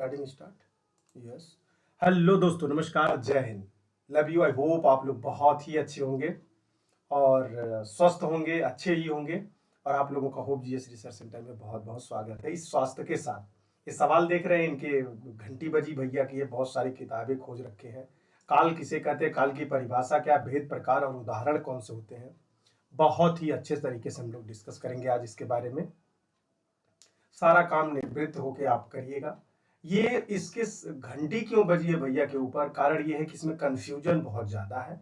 Starting start yes. Hello दोस्तों, नमस्कार, जय Hind, love you. I hope आप लोग बहुत ही अच्छे होंगे और स्वस्थ होंगे, अच्छे ही होंगे। और आप लोगों का होप जीएस रिसर्च सेंटर में बहुत बहुत स्वागत है। इस स्वास्थ्य के साथ ये सवाल देख रहे हैं, इनके घंटी बजी भैया की ये बहुत सारी किताबें खोज रखे हैं। काल किसे कहते हैं, काल की परिभाषा क्या, भेद प्रकार और उदाहरण कौन से होते हैं, बहुत ही अच्छे तरीके से हम लोग डिस्कस करेंगे आज इसके बारे में। सारा काम निवृत्त होके आप करिएगा। ये इसके घंटी क्यों बजी है भैया के ऊपर, कारण ये है कि इसमें कंफ्यूजन बहुत ज्यादा है।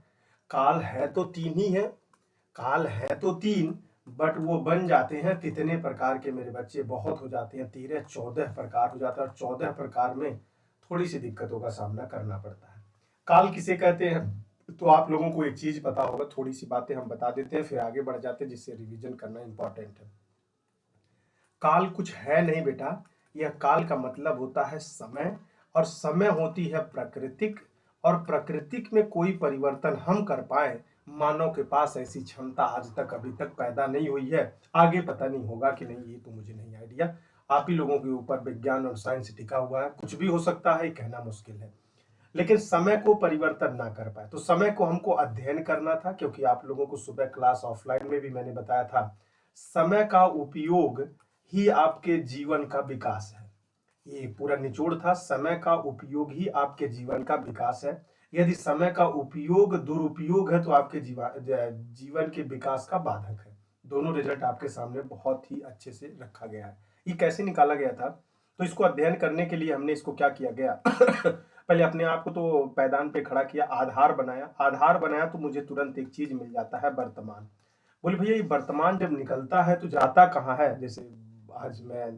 काल है तो तीन ही है, काल है तो तीन, बट वो बन जाते हैं कितने प्रकार के मेरे बच्चे, बहुत हो जाते हैं, 13-14 प्रकार हो जाता है। और 14 प्रकार में थोड़ी सी दिक्कतों का सामना करना पड़ता है। काल किसे कहते हैं, तो आप लोगों को एक चीज पता होगा, थोड़ी सी बातें हम बता देते हैं फिर आगे बढ़ जाते हैं, जिससे रिवीजन करना इंपॉर्टेंट है। काल कुछ है नहीं बेटा, यह काल का मतलब होता है समय, और समय होती है प्राकृतिक, और प्राकृतिक में कोई परिवर्तन हम कर पाए, मानव के पास ऐसी क्षमता आज तक अभी तक पैदा नहीं हुई है। आगे पता नहीं होगा कि नहीं, ये तो मुझे नहीं आइडिया। आप ही लोगों के ऊपर विज्ञान और साइंस टिका हुआ है, कुछ भी हो सकता है, कहना मुश्किल है। लेकिन समय को परिवर्तन ना कर पाए, तो समय को हमको अध्ययन करना था, क्योंकि आप लोगों को सुबह क्लास ऑफलाइन में भी मैंने बताया था, समय का उपयोग ही आपके जीवन का विकास है। ये पूरा निचोड़ था, समय का उपयोग ही आपके जीवन का विकास है। यदि समय का उपयोग दुरुपयोग है तो आपके जीवन के विकास का बाधक है। दोनों रिजल्ट आपके सामने बहुत ही अच्छे से रखा गया है। ये कैसे निकाला गया था, तो इसको अध्ययन करने के लिए हमने इसको क्या किया गया पहले अपने आप को तो पैदान पे खड़ा किया, आधार बनाया। आधार बनाया तो मुझे तुरंत एक चीज मिल जाता है, वर्तमान। बोले भैया ये वर्तमान जब निकलता है तो जाता कहाँ है। जैसे आज मैं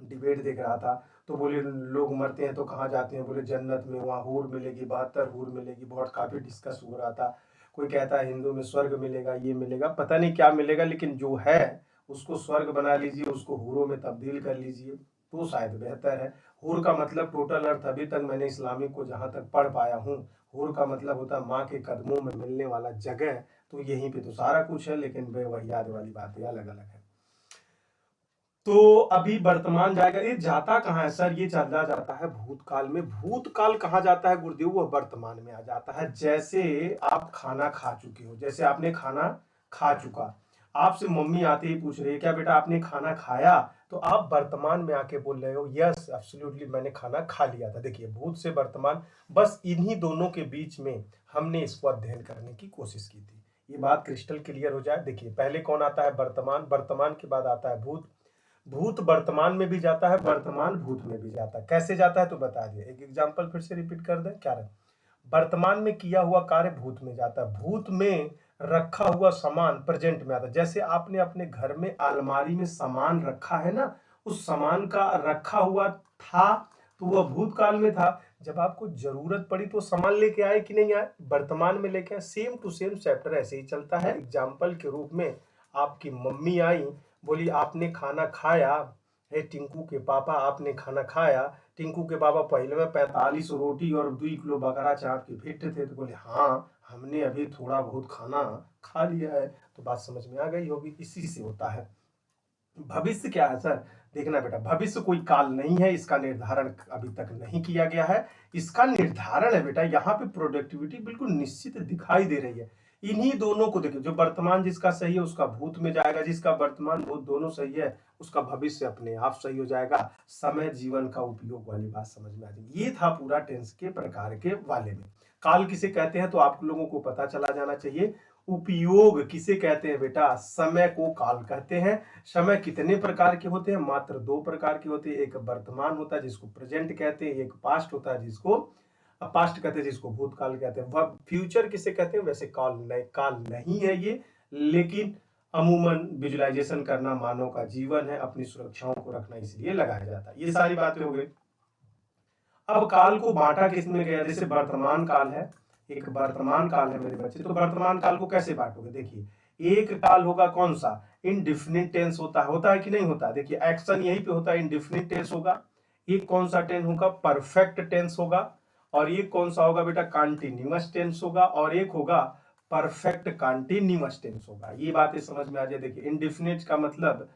डिबेट देख रहा था, तो बोले लोग मरते हैं तो कहाँ जाते हैं, बोले जन्नत में, वहाँ हूर मिलेगी, 72 हूर मिलेगी। बहुत काफी डिस्कस हो रहा था। कोई कहता है हिंदू में स्वर्ग मिलेगा, ये मिलेगा, पता नहीं क्या मिलेगा, लेकिन जो है उसको स्वर्ग बना लीजिए, उसको हूरों में तब्दील कर लीजिए तो शायद बेहतर है। हूर का मतलब टोटल अर्थ अभी तक मैंने इस्लामिक को जहां तक पढ़ पाया हूँ, हूर का मतलब होता है माँ के कदमों में मिलने वाला जगह। तो यहीं पे तो सारा कुछ है, लेकिन बेवहियात वाली बातें अलग अलग है। तो अभी वर्तमान जाएगा, ये जाता कहाँ है सर, ये चला जाता है भूतकाल में। भूतकाल कहाँ जाता है गुरुदेव, वह वर्तमान में आ जाता है। जैसे आप खाना खा चुके हो, जैसे आपने खाना खा चुका, आपसे मम्मी आते ही पूछ रही है क्या बेटा आपने खाना खाया, तो आप वर्तमान में आके बोल रहे हो यस एब्सोल्युटली मैंने खाना खा लिया था। देखिए भूत से वर्तमान, बस इन्हीं दोनों के बीच में हमने इसको अध्ययन करने की कोशिश की थी। ये बात क्रिस्टल क्लियर हो जाए। देखिए पहले कौन आता है, वर्तमान, वर्तमान के बाद आता है भूत, भूत वर्तमान में भी जाता है, वर्तमान भूत में भी जाता है। कैसे जाता है तो बता दिए, एक एग्जांपल फिर से रिपीट कर दें, क्या रहे, वर्तमान में किया हुआ कार्य भूत में जाता है, भूत में रखा हुआ सामान प्रेजेंट में आता है। जैसे आपने अपने घर में अलमारी में सामान रखा है ना, उस सामान का रखा हुआ था तो वह भूतकाल में था, जब आपको जरूरत पड़ी तो सामान लेके आए कि नहीं आए, वर्तमान में लेके आए। सेम टू सेम चैप्टर ऐसे ही चलता है। एग्जाम्पल के रूप में आपकी मम्मी आई, बोली आपने खाना खाया, हे टिंकू के पापा आपने खाना खाया। टिंकू के पापा पहले में 45 रोटी और 2 किलो बकरा चाप के फिट थे, तो बोले हाँ हमने अभी थोड़ा बहुत खाना खा लिया है। तो बात समझ में आ गई होगी, इसी से होता है। भविष्य क्या है सर, देखना बेटा, भविष्य कोई काल नहीं है, इसका निर्धारण अभी तक नहीं किया गया है। इसका निर्धारण है बेटा, यहाँ पे प्रोडक्टिविटी बिल्कुल निश्चित दिखाई दे रही है। इन्हीं दोनों को देखिए, जो वर्तमान जिसका सही है उसका भूत में जाएगा, जिसका वर्तमान भूत दोनों सही है उसका भविष्य अपने आप सही हो जाएगा। समय जीवन का उपयोग वाली बात समझ में आ जाएगी। ये था पूरा टेंस के प्रकार के वाले में। काल किसे कहते हैं तो आप लोगों को पता चला जाना चाहिए। उपयोग किसे कहते हैं बेटा, समय को काल कहते हैं। समय कितने प्रकार के होते हैं, मात्र 2 प्रकार के होते हैं। एक वर्तमान होता है जिसको प्रेजेंट कहते हैं, एक पास्ट होता है जिसको पास्ट कहते हैं, जिसको भूतकाल कहते हैं। वह फ्यूचर किसे कहते हैं, वैसे काल नहीं है ये, लेकिन अमूमन विजुलाइजेशन करना मानव का जीवन है, अपनी सुरक्षाओं को रखना इसलिए लगाया जाता है। ये सारी बातें हो गई। अब काल को बांटा किसमें गया, जैसे वर्तमान काल है, एक वर्तमान काल है मेरे बच्चे, तो वर्तमान काल को कैसे बांटोगे, देखिए एक काल होगा कौन सा, इनडिफिनिट टेंस होता है कि नहीं होता, देखिए एक्शन यहीं पे होता है, इनडिफिनिट टेंस होगा। एक कौन सा टेंस होगा, परफेक्ट टेंस होगा। और ये कौन सा होगा बेटा, कॉन्टिन्यूअस टेंस होगा। और एक होगा परफेक्ट कॉन्टिन्यूअस टेंस होगा। ये बातें समझ में आ जाए। देखिए इनडिफिनिट का मतलब,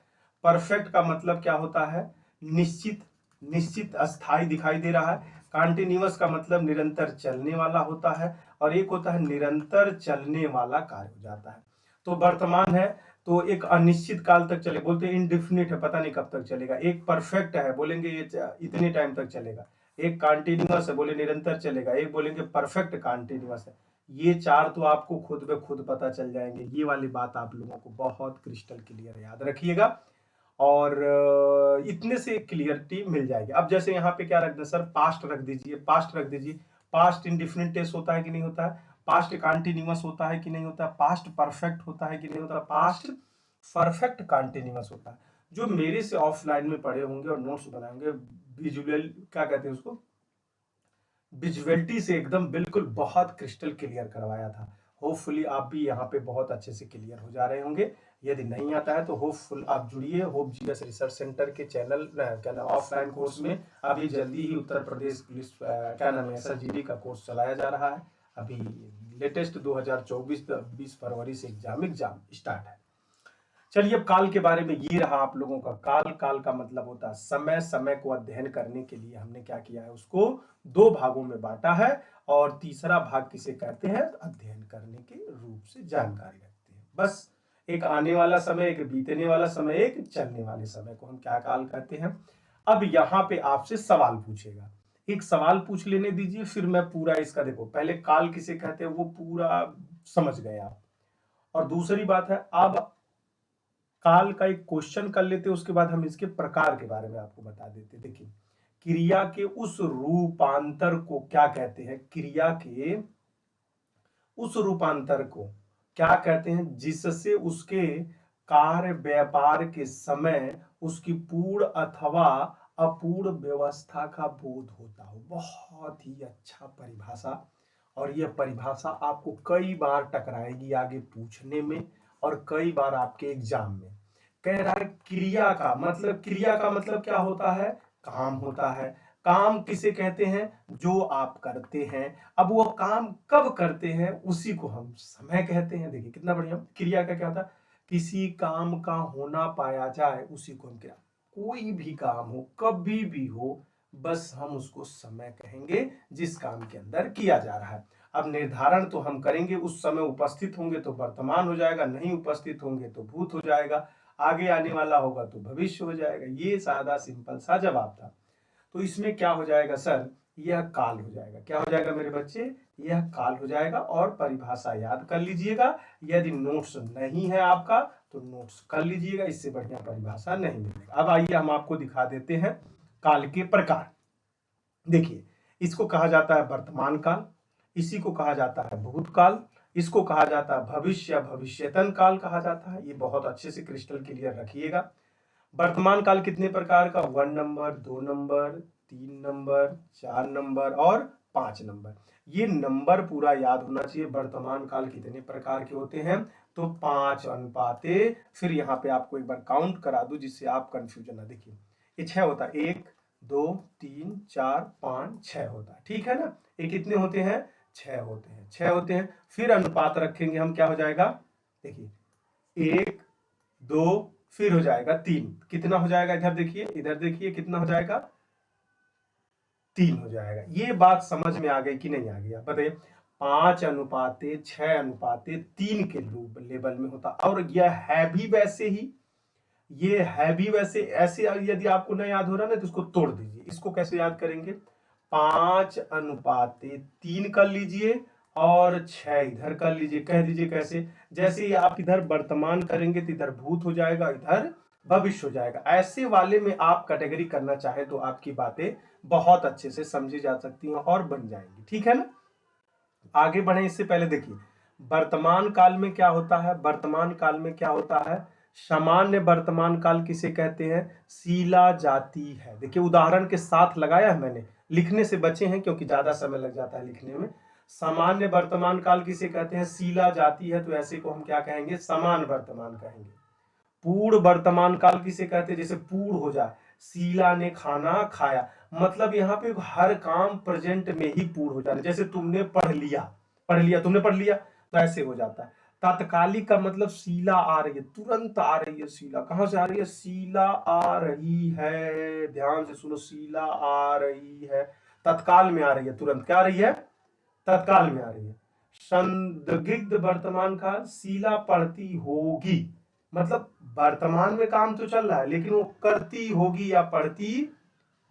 परफेक्ट का मतलब क्या होता है, निश्चित, निश्चित अस्थाई दिखाई दे रहा है। कॉन्टिन्यूअस का मतलब निरंतर चलने वाला होता है, और एक होता है निरंतर चलने वाला कार्य हो जाता है। तो वर्तमान है तो एक अनिश्चित काल तक चले, बोलते हैं इनडिफिनिट है, पता नहीं कब तक चलेगा। एक परफेक्ट है, बोलेंगे ये इतने टाइम तक चलेगा। एक कॉन्टिन्यूअस है, बोले निरंतर चलेगा। एक बोलेंगे परफेक्ट कॉन्टिन्यूअस है। ये चार तो आपको खुद ब खुद पता चल जाएंगे। ये वाली बात आप लोगों को बहुत क्रिस्टल क्लियर याद रखिएगा, और इतने से क्लियरिटी मिल जाएगी। अब जैसे यहाँ पे क्या रख दें सर, पास्ट रख दीजिए, पास्ट रख दीजिए। पास्ट इंडिफिनिट टेंस होता है कि नहीं होता है? पास्ट कॉन्टिन्यूअस होता है कि नहीं होता है? पास्ट परफेक्ट होता है कि नहीं होता? पास्ट परफेक्ट कॉन्टिन्यूअस होता है। जो मेरे से ऑफलाइन में पढ़े होंगे और नोट्स बनाए होंगे, विजुअल क्या कहते हैं उसको, विजुअलिटी से एकदम बिल्कुल बहुत क्रिस्टल क्लियर करवाया था। होपफुली आप भी यहाँ पे बहुत अच्छे से क्लियर हो जा रहे होंगे। यदि नहीं आता है तो होपफुल आप जुड़िए होप जीएस रिसर्च सेंटर के चैनल क्या नाम ऑफलाइन कोर्स में। अभी जल्दी ही उत्तर प्रदेश पुलिस क्या नाम है SSGD का कोर्स चलाया जा रहा है। अभी लेटेस्ट 2024-20 फरवरी से एग्जाम स्टार्ट है। चलिए, अब काल के बारे में ये रहा आप लोगों का। काल, काल का मतलब होता है समय। समय को अध्ययन करने के लिए हमने क्या किया है, उसको दो भागों में बांटा है, और तीसरा भाग किसे कहते हैं, अध्ययन करने के रूप से जानकारी रखते हैं। बस एक आने वाला समय, एक बीतने वाला समय, एक चलने वाले समय को हम क्या काल कहते हैं। अब यहाँ पे आपसे सवाल पूछेगा, एक सवाल पूछ लेने दीजिए, फिर मैं पूरा इसका, देखो पहले काल किसे कहते हैं वो पूरा समझ गए आप, और दूसरी बात है अब काल का एक क्वेश्चन कर लेते, उसके बाद हम इसके प्रकार के बारे में आपको बता देते। देखिए, क्रिया के उस रूपांतर को क्या कहते हैं, क्रिया के उस रूपांतर को क्या कहते हैं जिससे उसके कार्य व्यापार के समय उसकी पूर्ण अथवा अपूर्ण व्यवस्था का बोध होता हो। बहुत ही अच्छा परिभाषा, और यह परिभाषा आपको कई बार टकराएगी आगे पूछने में, और कई बार आपके एग्जाम में। कह रहा है क्रिया का मतलब, क्रिया का मतलब क्या होता है, काम होता है। काम किसे कहते हैं, जो आप करते हैं। अब वो काम कब करते हैं उसी को हम समय कहते हैं। देखिए कितना बढ़िया, क्रिया का क्या होता है, किसी काम का होना पाया जाए उसी को हम क्रिया। कोई भी काम हो, कभी भी हो, बस हम उसको समय कहेंगे जिस काम के अंदर किया जा रहा है। अब निर्धारण तो हम करेंगे, उस समय उपस्थित होंगे तो वर्तमान हो जाएगा, नहीं उपस्थित होंगे तो भूत हो जाएगा, आगे आने वाला होगा तो भविष्य हो जाएगा। ये सादा सिंपल सा जवाब था। तो इसमें क्या हो जाएगा सर, यह काल हो जाएगा। क्या हो जाएगा मेरे बच्चे, यह काल हो जाएगा। और परिभाषा याद कर लीजिएगा, यदि नोट्स नहीं है आपका तो नोट्स कर लीजिएगा, इससे बढ़िया परिभाषा नहीं मिलेगा। अब आइए हम आपको दिखा देते हैं काल के प्रकार। देखिए, इसको कहा जाता है वर्तमान काल, इसी को कहा जाता है भूतकाल, इसको कहा जाता है भविष्य या भविष्यतन काल कहा जाता है। ये बहुत अच्छे से क्रिस्टल क्लियर रखिएगा। वर्तमान काल कितने प्रकार का, 1 नंबर, 2 नंबर, 3 नंबर, 4 नंबर और 5 नंबर। ये नंबर पूरा याद होना चाहिए। वर्तमान काल कितने प्रकार के होते हैं, तो 5 अनुपाते, फिर यहाँ पे आपको एक बार काउंट करा दूं जिससे आप कंफ्यूजन ना। देखिए ये 6 होता है, 1 2 3 4 5 6 होता है, ठीक है ना। ये कितने होते हैं, 6 होते हैं, 6 होते हैं। फिर अनुपात रखेंगे हम, क्या हो जाएगा, देखिए 1 2 फिर हो जाएगा 3, कितना हो जाएगा, इधर देखिए, इधर देखिए कितना हो जाएगा, 3 हो जाएगा। ये बात समझ में आ गई कि नहीं आ गई, आप बताइए। 5 अनुपाते 6 अनुपाते 3 के रूप लेवल में होता, और यह है भी वैसे ही, ये है भी वैसे। ऐसे यदि आपको नहीं याद हो रहा ना तो इसको तोड़ दीजिए। इसको कैसे याद करेंगे, 5 अनुपाते 3 कर लीजिए और 6 इधर कर लीजिए। कह दीजिए कैसे, जैसे ही आप इधर वर्तमान करेंगे तो इधर भूत हो जाएगा, इधर भविष्य हो जाएगा। ऐसे वाले में आप कैटेगरी करना चाहे तो आपकी बातें बहुत अच्छे से समझी जा सकती हैं और बन जाएंगी, ठीक है ना। आगे बढ़े इससे पहले देखिए, वर्तमान काल में क्या होता है, वर्तमान काल में क्या होता है, सामान्य वर्तमान काल किसे कहते हैं, शीला जाती है। देखिए उदाहरण के साथ लगाया है मैंने, लिखने से बचे हैं क्योंकि ज्यादा समय लग जाता है लिखने में। सामान्य वर्तमान काल किसे कहते हैं, शीला जाती है, तो ऐसे को हम क्या कहेंगे, समान वर्तमान कहेंगे। पूर्ण वर्तमान काल किसे कहते हैं, जैसे पूर्ण हो जाए, शीला ने खाना खाया, मतलब यहाँ पे हर काम प्रेजेंट में ही पूर्ण हो जाना। जैसे तुमने पढ़ लिया, पढ़ लिया, तुमने पढ़ लिया, तो ऐसे हो जाता है। तात्कालिक का मतलब शीला आ रही है, तुरंत आ रही है। शीला कहां से आ रही है? शीला आ रही है, ध्यान से सुनो, शीला आ रही है, तत्काल में आ रही है, तुरंत क्या आ रही है? तत्काल में आ रही है। संदिग्ध वर्तमान काल, शीला पढ़ती होगी, मतलब वर्तमान में काम तो चल रहा है लेकिन वो करती होगी या पढ़ती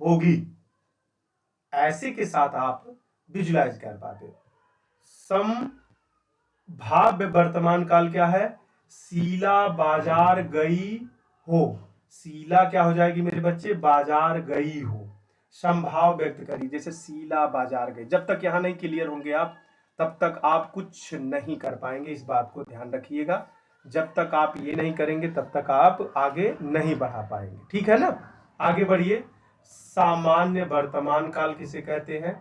होगी, ऐसे के साथ आप विजुलाइज कर पाते हो। संभाव्य वर्तमान काल क्या है? शीला बाजार गई हो, शीला क्या हो जाएगी मेरे बच्चे? बाजार गई हो। संभाव व्यक्त करिए, जैसे शीला बाजार गई। जब तक यहां नहीं क्लियर होंगे आप, तब तक आप कुछ नहीं कर पाएंगे, इस बात को ध्यान रखिएगा। जब तक आप ये नहीं करेंगे तब तक आप आगे नहीं बढ़ा पाएंगे, ठीक है ना? आगे बढ़िए। सामान्य वर्तमान काल किसे कहते हैं?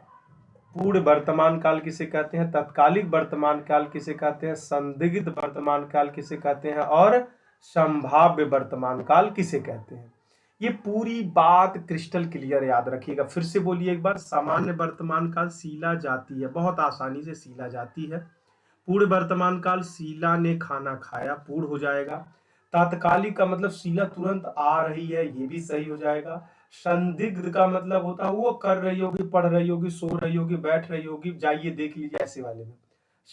पूर्ण वर्तमान काल किसे कहते हैं? तत्कालिक वर्तमान काल किसे कहते हैं? संदिग्ध वर्तमान काल किसे कहते हैं? और संभाव्य वर्तमान काल किसे कहते हैं? ये पूरी बात क्रिस्टल क्लियर याद रखिएगा। फिर से बोलिए एक बार। सामान्य वर्तमान काल शीला जाती है, बहुत आसानी से शीला जाती है। पूर्ण वर्तमान काल शीला ने खाना खाया, पूर्ण हो जाएगा। तात्कालिक का मतलब शीला तुरंत आ रही है, ये भी सही हो जाएगा। संदिग्ध का मतलब होता है वो कर रही होगी, पढ़ रही होगी, सो रही होगी, बैठ रही होगी, जाइए देख लीजिए, ऐसे वाले में।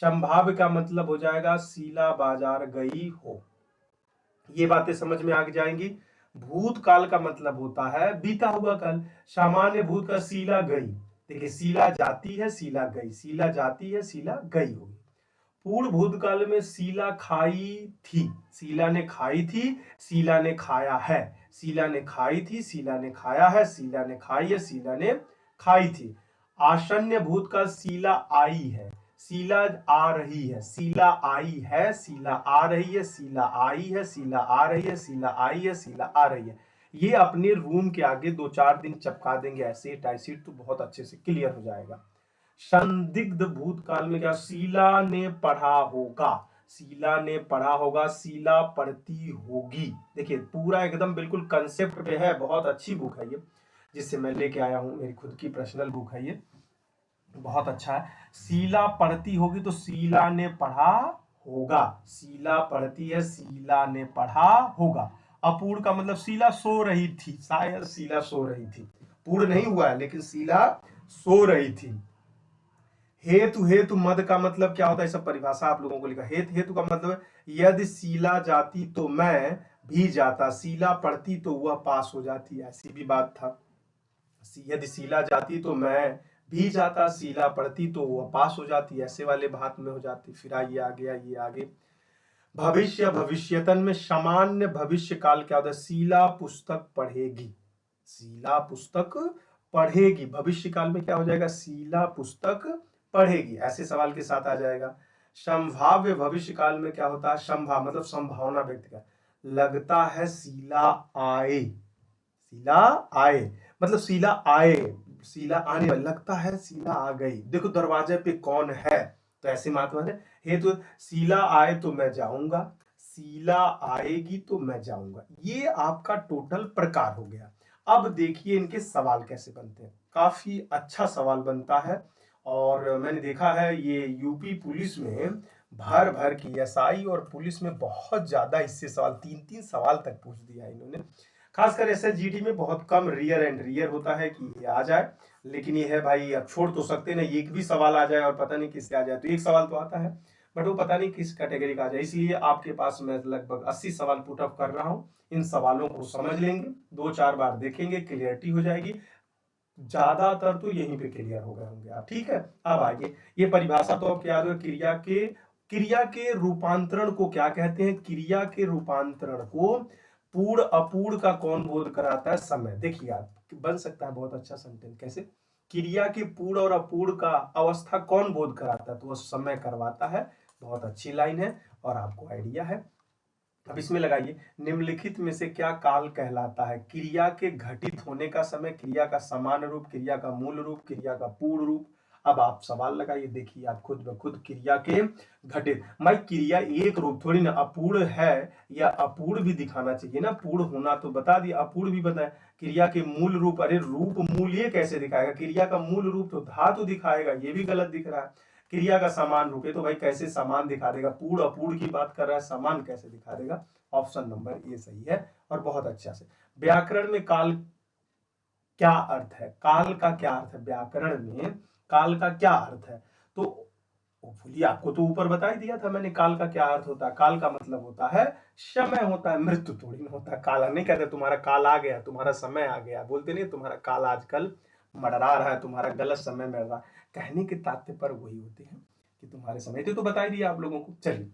संभाव्य का मतलब हो जाएगा शीला बाजार गई हो। ये बातें समझ में आ जाएंगी। भूतकाल का मतलब होता है बीता हुआ काल। सामान्य भूत का शीला गई, देखिए शीला जाती है, शीला गई, शीला जाती है, शीला गई होगी। पूर्ण भूतकाल में शीला खाई थी, शीला ने खाई थी, शीला ने खाया है, शीला ने खाई थी, शीला ने खाया है, शीला ने खाई है, शीला ने खाई थी। आसन्न भूत का शीला आई है, शीला आ रही है, शीला आई है, शीला आ रही है, शीला आई है, शीला आ रही है, शीला आई है, शीला आ रही है। ये अपने रूम के आगे 2-4 दिन चिपका देंगे ऐसे टाइसीट, तो बहुत अच्छे से क्लियर हो जाएगा। संदिग्ध भूतकाल में क्या? शीला ने पढ़ा होगा, शीला ने पढ़ा होगा, शीला पढ़ती होगी। देखिए पूरा एकदम बिल्कुल कंसेप्ट पे है, बहुत अच्छी बुक है ये, जिससे मैं लेके आया हूं, मेरी खुद की पर्सनल बुक है ये, बहुत अच्छा है। शीला पढ़ती होगी तो शीला ने पढ़ा होगा, शीला पढ़ती है, शीला ने पढ़ा होगा। अपूर्ण का मतलब शीला सो रही थी, शायद शीला सो रही थी, पूर्ण नहीं हुआ है लेकिन शीला सो रही थी। हेतु, हेतु मद का मतलब क्या होता है? सब परिभाषा आप लोगों को लिखा। हेतु का मतलब यदि शीला जाती तो मैं भी जाता, शीला पढ़ती तो वह पास हो जाती, ऐसी भी बात था। यदि शीला जाती तो मैं भी जाता, शीला पढ़ती तो वह पास हो जाती, ऐसे वाले बात में हो जाती। फिर ये आ गया, ये आगे भविष्य, भविष्यतन में सामान्य भविष्य काल क्या होता है? शीला पुस्तक पढ़ेगी, शीला पुस्तक पढ़ेगी। भविष्य काल में क्या हो जाएगा? शीला पुस्तक पढ़ेगी, ऐसे सवाल के साथ आ जाएगा। संभाव्य भविष्य काल में क्या होता है? संभाव मतलब संभावना व्यक्त कर, लगता है शीला आए, शीला आए मतलब शीला आए, शीला आने वाली, लगता है शीला आ गई, देखो दरवाजे पे कौन है, तो ऐसे महात्मा है। हेतु शीला आए तो मैं जाऊंगा, शीला आएगी तो मैं जाऊंगा। ये आपका टोटल प्रकार हो गया। अब देखिए इनके सवाल कैसे बनते हैं। काफी अच्छा सवाल बनता है, और मैंने देखा है ये यूपी पुलिस में भर भर की, एसआई और पुलिस में बहुत ज्यादा इससे सवाल, 3-3 सवाल तक पूछ दिया इन्होंने। खासकर एसएसजीडी में बहुत कम, रियर एंड रियर होता है कि ये आ जाए, लेकिन ये है भाई, अब छोड़ तो सकते नहीं, एक भी सवाल आ जाए और पता नहीं किससे आ जाए। तो एक सवाल तो आता है बट वो पता नहीं किस कैटेगरी का आ जाए, इसलिए आपके पास मैं लगभग 80 सवाल पुटअप कर रहा हूँ। इन सवालों को समझ लेंगे, 2-4 बार देखेंगे, क्लियरिटी हो जाएगी। ज्यादातर तो यहीं पे क्लियर हो गए होंगे आप, ठीक है। अब आगे ये परिभाषा तो आपको याद है, क्रिया के रूपांतरण को क्या कहते हैं? क्रिया के रूपांतरण को पूर्ण अपूर्ण का कौन बोध कराता है? समय। देखिए आप, बन सकता है बहुत अच्छा सेंटेंस। कैसे? क्रिया के पूर्ण और अपूर्ण का अवस्था कौन बोध कराता है? तो वह समय करवाता है। बहुत अच्छी लाइन है और आपको आइडिया है। अब इसमें लगाइए, निम्नलिखित में से क्या काल कहलाता है? क्रिया के घटित होने का समय, क्रिया का समान रूप, क्रिया का मूल रूप, क्रिया का पूर्ण रूप। अब आप सवाल लगाइए, देखिए आप खुद ब खुद। क्रिया के घटित, मैं क्रिया एक रूप थोड़ी ना, अपूर्ण है या अपूर्ण भी दिखाना चाहिए ना, पूर्ण होना तो बता दिया, अपूर्ण भी बताया। क्रिया के मूल रूप, अरे रूप मूल ये कैसे दिखाएगा? क्रिया का मूल रूप तो धातु दिखाएगा, ये भी गलत दिख रहा है। क्रिया का समान रुके तो भाई कैसे समान दिखा देगा, पूर्ण अपूर्ण की बात कर रहा है, समान कैसे दिखा देगा। ऑप्शन नंबर ए सही है और बहुत अच्छा से। व्याकरण में काल क्या अर्थ है, काल का क्या अर्थ है, व्याकरण में काल का क्या अर्थ है। तो होपफुली आपको तो ऊपर बता ही दिया था मैंने काल का क्या अर्थ होता है। काल का मतलब होता है समय होता है, मृत्यु थोड़ी ना होता है। काला नहीं कहते तुम्हारा काल आ गया, तुम्हारा समय आ गया, बोलते नहीं तुम्हारा काल आजकल मडरा रहा है, तुम्हारा गलत समय मिल रहा है। कहने के तात्पर्य वही होते हैं कि तुम्हारे समय थे, तो बता ही दिया आप लोगों को। चलिए,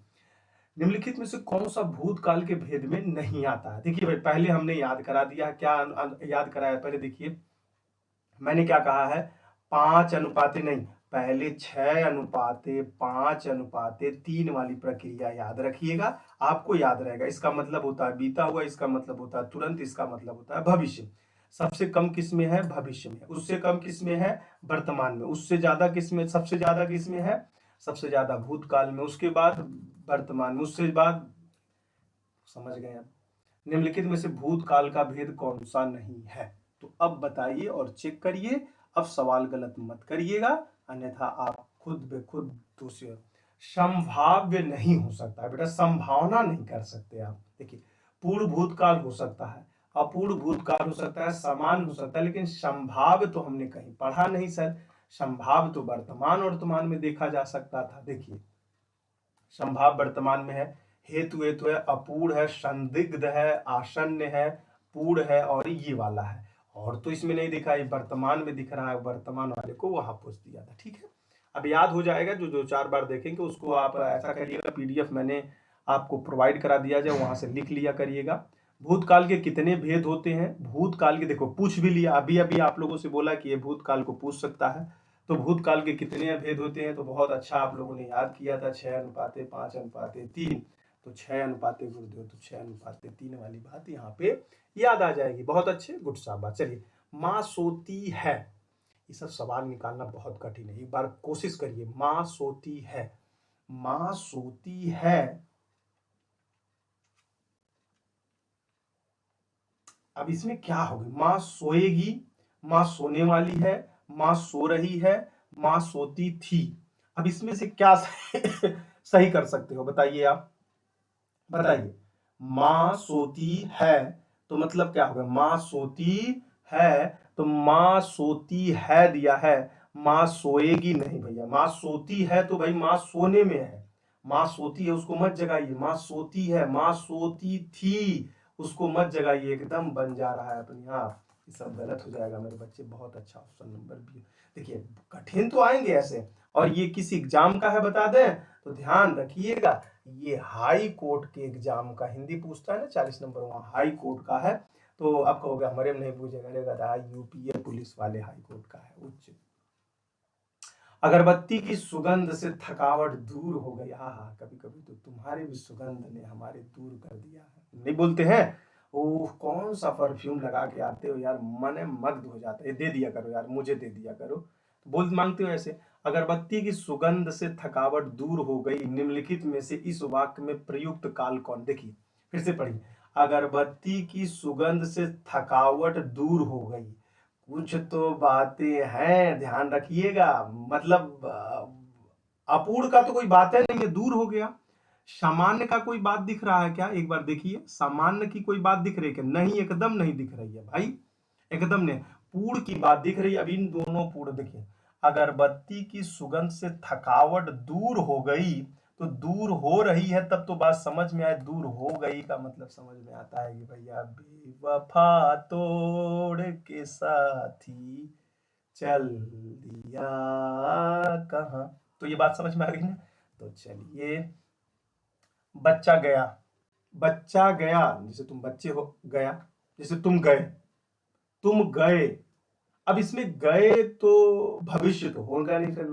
निम्नलिखित में से कौन सा भूतकाल के भेद में नहीं आता है। देखिए भाई, पहले हमने याद करा दिया, क्या याद कराया पहले देखिए, मैंने क्या कहा है, 5:नहीं, पहले 6:5:3 वाली प्रक्रिया याद रखिएगा, आपको याद रहेगा। इसका मतलब होता है बीता हुआ, इसका मतलब होता है तुरंत, इसका मतलब होता है भविष्य। सबसे कम किस में है, भविष्य में। उससे कम किस में है, वर्तमान में। उससे ज्यादा किस में, सबसे ज्यादा किस में है, सबसे ज्यादा भूतकाल में। उसके बाद वर्तमान में, उससे बाद, समझ गए आप। निम्नलिखित में से भूतकाल का भेद कौन सा नहीं है। तो अब बताइए और चेक करिए, अब सवाल गलत मत करिएगा, अन्यथा आप खुद बे खुद दोषी हो। संभाव्य नहीं हो सकता बेटा, संभावना नहीं कर सकते आप। देखिए, पूर्ण भूतकाल हो सकता है, अपूर्ण भूतकाल हो सकता है, समान हो सकता है, लेकिन संभाव्य तो हमने कहीं पढ़ा नहीं सर। संभाव्य तो वर्तमान और वर्तमान में देखा जा सकता था। देखिए, संभाव्य वर्तमान में है, हेतु हेतु है, अपूर्ण है, संदिग्ध है, आसन्न है, पूर्ण है और ये वाला है। और तो इसमें नहीं दिखा, ये वर्तमान में दिख रहा है, वर्तमान वाले को वहां पूछ दिया था। ठीक है, अब याद हो जाएगा, जो जो 4 बार देखेंगे उसको आप ऐसा करिएगा, पीडीएफ मैंने आपको प्रोवाइड करा दिया जाए, वहां से लिख लिया करिएगा। भूतकाल के कितने भेद होते हैं, भूतकाल के देखो पूछ भी लिया, अभी अभी आप लोगों से बोला कि ये भूतकाल को पूछ सकता है। तो भूतकाल के कितने भेद होते हैं, तो बहुत अच्छा आप लोगों ने याद किया था, 6:5:3। तो 6:गुरुदेव, तो 6:3 वाली बात यहाँ पे याद आ जाएगी। बहुत अच्छे, गुड शाबाश। चलिए, माँ सोती है, ये सब सवाल निकालना बहुत कठिन है, एक बार कोशिश करिए। माँ सोती है, माँ सोती है, अब इसमें क्या होगी, माँ सोएगी, माँ सोने वाली है, माँ सो रही है, माँ सोती थी। अब इसमें से क्या सही कर सकते हो, बताइए आप, बताइए। माँ सोती है तो मतलब क्या होगा, माँ सोती है, तो माँ सोती है दिया है, माँ सोएगी नहीं भैया। माँ सोती है तो भाई माँ सोने में है, माँ सोती है उसको मत जगाइए। माँ सोती है, माँ सोती थी उसको मत जगाइए, एकदम बन जा रहा है अपने आप। ये सब गलत हो जाएगा मेरे बच्चे। बहुत अच्छा, ऑप्शन नंबर बी। देखिए, कठिन तो आएंगे ऐसे, और ये किस एग्जाम का है बता दें तो ध्यान रखिएगा, ये हाई कोर्ट के एग्जाम का, हिंदी पूछता है ना 40 नंबर, वहां हाई कोर्ट का है। तो आप कहोगे हमारे में नहीं पूछेगा, रहेगा यूपीए पुलिस वाले हाई कोर्ट का है, उच्च। अगरबत्ती की सुगंध से थकावट दूर हो गई। हाँ हाँ, कभी कभी तो तुम्हारे भी सुगंध ने हमारे दूर कर दिया है, नहीं बोलते हैं, ओह कौन सा परफ्यूम लगा के आते हो यार, मन मग्न हो जाता है, दे दिया करो यार, मुझे दे दिया करो। तो बोल मांगते हो ऐसे। अगरबत्ती की सुगंध से थकावट दूर हो गई, निम्नलिखित में से इस वाक्य में प्रयुक्त काल कौन। देखिए फिर से पढ़िए, अगरबत्ती की सुगंध से थकावट दूर हो गई, कुछ तो बातें हैं, ध्यान रखिएगा। मतलब अपूर्ण का तो कोई बात है नहीं, ये दूर हो गया। सामान्य का कोई बात दिख रहा है क्या, एक बार देखिए, सामान्य की कोई बात दिख रही है क्या, नहीं, एकदम नहीं दिख रही है भाई, एकदम नहीं। पूर्ण की बात दिख रही है, अब इन दोनों पूर्ण देखिए, अगरबत्ती की सुगंध से थकावट दूर हो गई, तो दूर हो रही है, तब तो बात समझ में आए। दूर हो गई का मतलब समझ में आता है कि भैया बेवफा तोड़ के साथी चल दिया कहाँ, तो ये बात समझ में आ गई ना। तो चलिए, बच्चा गया, बच्चा गया, जैसे तुम बच्चे हो, गया, जैसे तुम गए, तुम गए। अब इसमें गए तो भविष्य तो होगा नहीं फिर,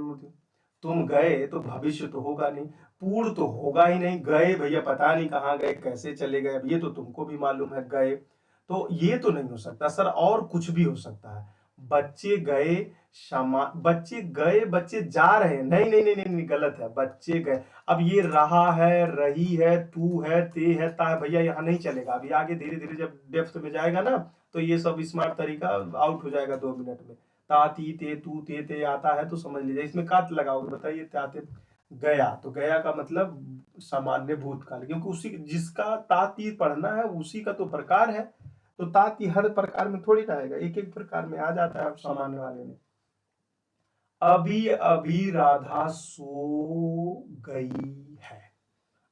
तुम गए तो भविष्य तो होगा नहीं, पूर्ण तो होगा ही नहीं। गए भैया पता नहीं कहाँ गए, कैसे चले गए, अब ये तो तुमको भी मालूम है, गए, तो ये तो नहीं हो सकता सर, और कुछ भी हो सकता है। बच्चे गए, बच्चे गए, बच्चे जा रहे हैं, नहीं नहीं नहीं नहीं, नहीं गलत है, बच्चे गए। अब ये रहा है, रही है, तू है, ते है, ता है, भैया यहाँ नहीं चलेगा। अभी आगे धीरे धीरे जब डेप्थ में जाएगा ना, तो ये सब स्मार्ट तरीका आउट हो जाएगा 2 मिनट में। ता ती ते तू ते आता है तो समझ लीजिए इसमें कात लगाओगे, बताइए ताते गया, तो गया का मतलब सामान्य भूतकाल, क्योंकि उसी जिसका ताती पढ़ना है उसी का तो प्रकार है, तो ताती हर प्रकार में थोड़ी ना आएगा, एक एक प्रकार में आ जाता है सामान्य वाले में। अभी अभी राधा सो गई है,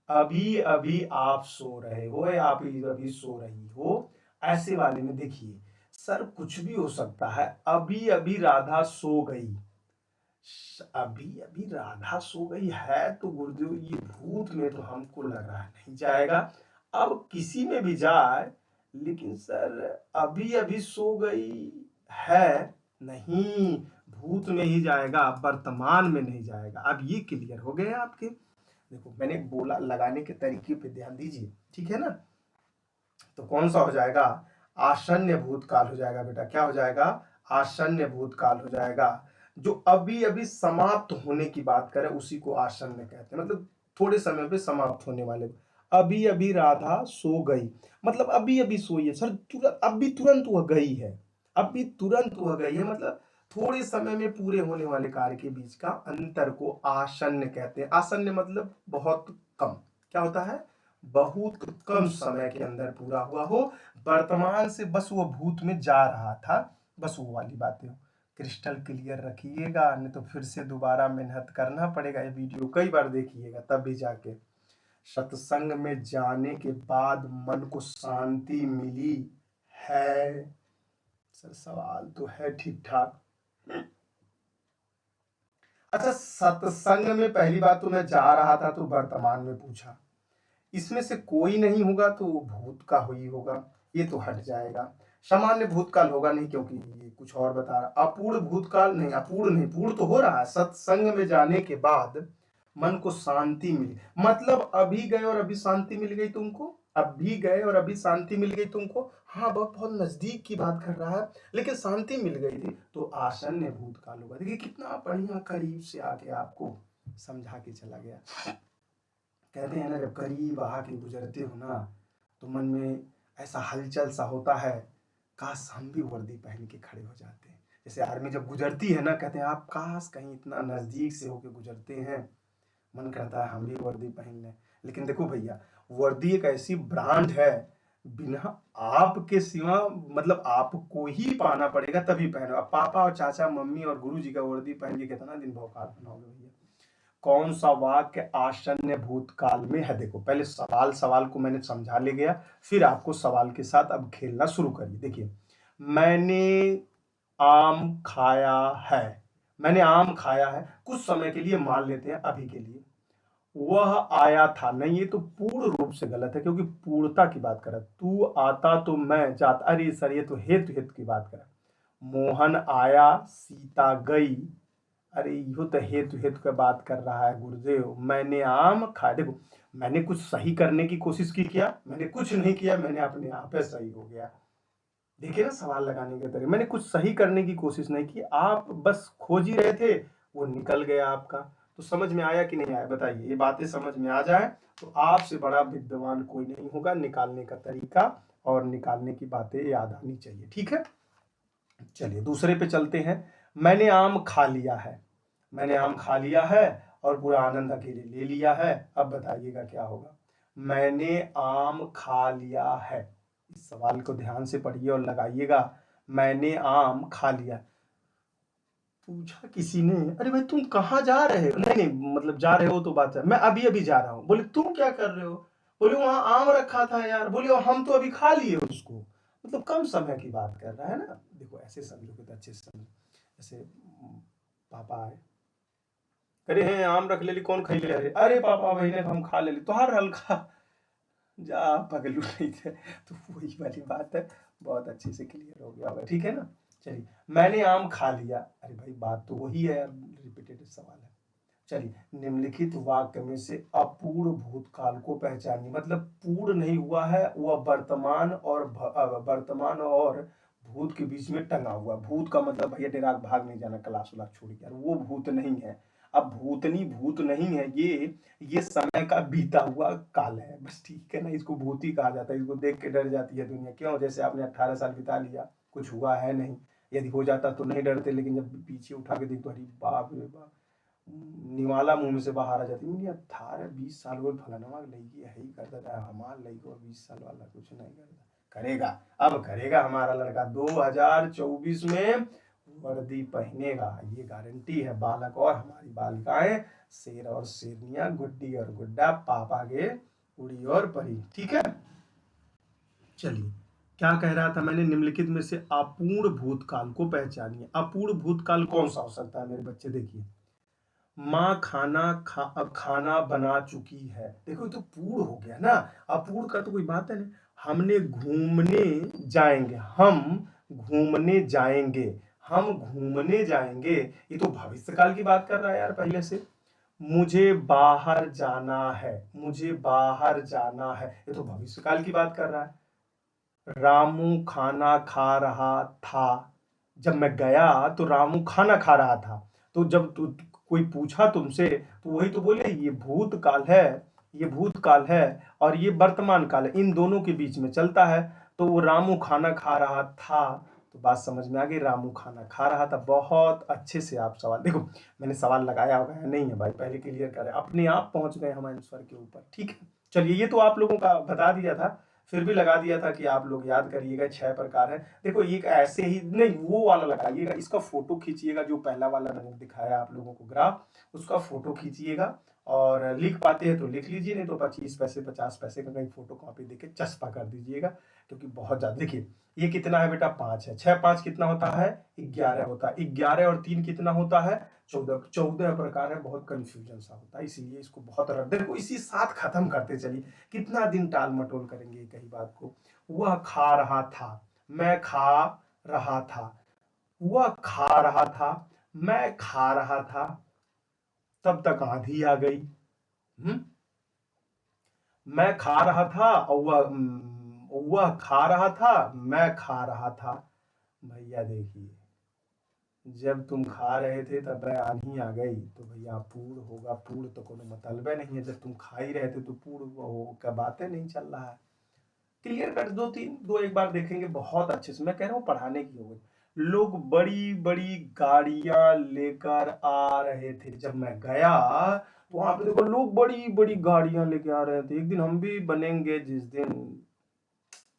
अभी अभी आप सो रहे हो या आप अभी सो रही हो, ऐसे वाले में देखिए सर कुछ भी हो सकता है। अभी अभी राधा सो गई, अभी अभी राधा सो गई है तो गुरुदेव ये भूत में तो हमको लग रहा है नहीं जाएगा। अब किसी में भी जाए, लेकिन सर अभी अभी सो गई है, नहीं, भूत में ही जाएगा, वर्तमान में नहीं जाएगा। अब ये क्लियर हो गए आपके। देखो मैंने बोला लगाने के तरीके पे ध्यान दीजिए, ठीक है ना। तो कौन सा हो जाएगा, आसन्न भूतकाल हो जाएगा बेटा, क्या हो जाएगा, आसन्न भूतकाल हो जाएगा। जो अभी अभी समाप्त होने की बात करें उसी को आसन्न कहते हैं, मतलब थोड़े समय पे समाप्त होने वाले। अभी अभी राधा सो गई, मतलब अभी अभी सोई है सर, तुरंत अभी तुरंत वह गई है, अभी तुरंत वह गई है, मतलब थोड़े समय में पूरे होने वाले कार्य के बीच का अंतर को आसन्न कहते हैं। आसन्न मतलब बहुत कम, क्या होता है, बहुत कम समय के अंदर पूरा हुआ हो, वर्तमान से बस वो भूत में जा रहा था, बस वो वाली बातें हो। क्रिस्टल क्लियर रखिएगा, नहीं तो फिर से दोबारा मेहनत करना पड़ेगा, ये वीडियो कई बार देखिएगा तब भी जाके। सत्संग में जाने के बाद मन को शांति मिली है, सर सवाल तो है ठीक ठाक। अच्छा, सत्संग में पहली बात तो मैं जा रहा था तो वर्तमान में पूछा, इसमें से कोई नहीं होगा तो वो भूत का ही होगा, ये तो हट जाएगा। सामान्य भूतकाल होगा नहीं, क्योंकि ये कुछ और बता रहा। अपूर्ण भूतकाल नहीं, अपूर्ण नहीं, पूर्ण तो हो रहा है। सत्संग में जाने के बाद मन को शांति मिली, मतलब अभी गए और अभी शांति मिल गई तुमको, अभी गए और अभी शांति मिल गई तुमको। हाँ, बहुत नजदीक की बात कर रहा है, लेकिन शांति मिल गई थी तो आसन्न भूतकाल होगा। देखिए कितना बढ़िया करीब से आके आपको समझा के चला गया। कहते हैं ना, जब करीब आके गुजरते हो ना तो मन में ऐसा हलचल सा होता है, काश हम भी वर्दी पहन के खड़े हो जाते हैं। जैसे आर्मी जब गुजरती है ना, कहते हैं आप काश कहीं इतना नजदीक से होके गुजरते हैं, मन करता है हम भी वर्दी पहन लें। लेकिन देखो भैया, वर्दी एक ऐसी ब्रांड है, बिना आपके सिवा मतलब आपको ही पाना पड़ेगा तभी पहनो। अब पापा और चाचा मम्मी और गुरु जी का वर्दी पहन के कितना दिन भौकाल बनाओगे भैया। कौन सा वाक्य आसन्न भूतकाल में है, देखो पहले सवाल को मैंने समझा ले गया, फिर आपको सवाल के साथ अब खेलना शुरू करिए। देखिए, मैंने आम खाया है, मैंने आम खाया है, कुछ समय के लिए मान लेते हैं अभी के लिए। वह आया था, नहीं, ये तो पूर्ण रूप से गलत है, क्योंकि पूर्णता की बात कर रहा है। तू आता तो मैं जाता, अरे सर ये तो हेतु हेतु की बात कर रहा है। मोहन आया, सीता गई, अरे यो तो हेतु हेतु का बात कर रहा है गुरुदेव। मैंने आम खाया, देखो मैंने कुछ सही करने की कोशिश की क्या, मैंने कुछ नहीं किया, मैंने अपने आप पे सही हो गया। देखिए ना सवाल लगाने के तरीके, मैंने कुछ सही करने की कोशिश नहीं की, आप बस खोज ही रहे थे, वो निकल गया आपका। तो समझ में आया कि नहीं आया, बताइए। ये बातें समझ में आ जाए तो आपसे बड़ा विद्वान कोई नहीं होगा। निकालने का तरीका और निकालने की बातें याद आनी चाहिए, ठीक है। चलिए दूसरे पे चलते हैं। मैंने आम खा लिया है, मैंने आम खा लिया है और पूरा आनंद अकेले ले लिया है। अब बताइएगा क्या होगा। मैंने आम खा लिया है, इस सवाल को ध्यान से पढ़िए और लगाइएगा। मैंने आम खा लिया, पूछा किसी ने, अरे भाई तुम कहाँ जा रहे हो, नहीं नहीं मतलब जा रहे हो तो बात है, मैं अभी अभी जा रहा हूँ। बोले तुम क्या कर रहे हो, बोले वहां आम रखा था यार, बोले हम तो अभी खा लिए उसको, मतलब कम समय की बात कर रहा है ना। देखो ऐसे समझोगे तो अच्छे से समझो। जैसे पापा आए, अरे हैं आम रख लेली, कौन खाई ले, अरे पापा भाई ने हम खा लेली, तोहार हल्का जा पगलू नहीं थे। तो वही वाली बात है, बहुत अच्छे से क्लियर हो गया होगा, ठीक है ना। चलिए, मैंने आम खा लिया, अरे भाई बात तो वही है, रिपीटेड सवाल है। चलिए, निम्नलिखित वाक्य में से अपूर्ण भूतकाल को पहचानिए, मतलब पूर्ण नहीं हुआ है, वह वर्तमान और भूत के बीच में टंगा हुआ। भूत का मतलब भैया डेराक भाग नहीं जाना, क्लास वाला छोड़ के, वो भूत नहीं है। अब भूतनी भूत नहीं है, ये समय का बीता हुआ काल है, बस ठीक है ना। इसको भूत ही कहा जाता है, इसको देख के डर जाती है दुनिया, क्यों, जैसे आपने 18 साल बिता लिया, कुछ हुआ है नहीं, यदि हो जाता तो नहीं डरते, लेकिन जब पीछे उठा के देख तो अरे बाप रे बाप, निवाला मुंह में से बाहर आ जाती। मैंने 18-20 साल बोल फलाना लड़की है ही करता था, हमारा लड़को 20 साल वाला कुछ नहीं करता। करेगा, अब करेगा हमारा लड़का 2024 में वर्दी पहनेगा, ये गारंटी है। बालक और हमारी बालिकाएं, शेर और शेरनिया, गुड्डी और गुड्डा, पापा के उड़ी और परी। ठीक है, चलिए क्या कह रहा था मैंने, निम्नलिखित में से अपूर्ण भूतकाल को पहचानिए। अपूर्ण भूतकाल कौन सा हो सकता है मेरे बच्चे? देखिए, माँ खाना बना चुकी है, देखो तो पूर्ण हो गया ना। अपूर्ण का तो कोई बात है नहीं। हमने घूमने जाएंगे, हम घूमने जाएंगे, हम घूमने जाएंगे, ये तो भविष्यकाल की बात कर रहा है यार पहले से। मुझे बाहर जाना है, मुझे बाहर जाना है, ये तो भविष्यकाल की बात कर रहा है। रामू खाना खा रहा था, जब मैं गया तो रामू खाना खा रहा था, तो जब कोई पूछा तुमसे तो वही तो बोले ये भूतकाल है, ये भूतकाल है और ये वर्तमान काल है, इन दोनों के बीच में चलता है। तो वो रामू खाना खा रहा था, तो बात समझ में आ गई, रामू खाना खा रहा था। बहुत अच्छे से आप सवाल, देखो मैंने सवाल लगाया होगा नहीं है भाई, पहले क्लियर करें, अपने आप पहुंच गए हम आंसर के ऊपर। ठीक है, चलिए ये तो आप लोगों का बता दिया था, फिर भी लगा दिया था कि आप लोग याद करिएगा। 6 प्रकार है। देखो एक ऐसे ही नहीं, वो वाला लगाइएगा, इसका फोटो खींचिएगा, जो पहला वाला मैंने दिखाया आप लोगों को ग्राफ, उसका फोटो खींचिएगा और लिख पाते हैं तो लिख लीजिए, नहीं तो 25 पैसे 50 पैसे का कहीं फोटो कॉपी देके चस्पा कर दीजिएगा, क्योंकि बहुत ज्यादा। देखिए ये कितना है बेटा, 5 है। 6 5 कितना होता है? 11 होता है। 11 और 3 कितना होता है? 14। 14 प्रकार है, बहुत कंफ्यूजन सा होता है, इसीलिए इसको बहुत रख देखो, इसी साथ खत्म करते चलिए, कितना दिन टाल मटोल करेंगे कही बात को। वह खा रहा था, मैं खा रहा था, वह खा रहा था, मैं खा रहा था, तब तक आंधी आ गई। मैं खा रहा था और वह खा रहा था, मैं खा रहा था। भैया देखिए, जब तुम खा रहे थे तब आंधी आ गई, तो भैया पूर्ण होगा। पूर्ण तो कोनो मतलब नहीं है, जब तुम खा ही रहे थे तो पूर्ण हो का बातें नहीं चल रहा है। क्लियर कर दो एक बार देखेंगे बहुत अच्छे से, मैं कह रहा हूँ पढ़ाने की हो गई। लोग बड़ी बड़ी गाड़ियां लेकर आ रहे थे, जब मैं गया तो वहां पे देखो लोग बड़ी बड़ी गाड़ियां लेके आ रहे थे। एक दिन हम भी बनेंगे, जिस दिन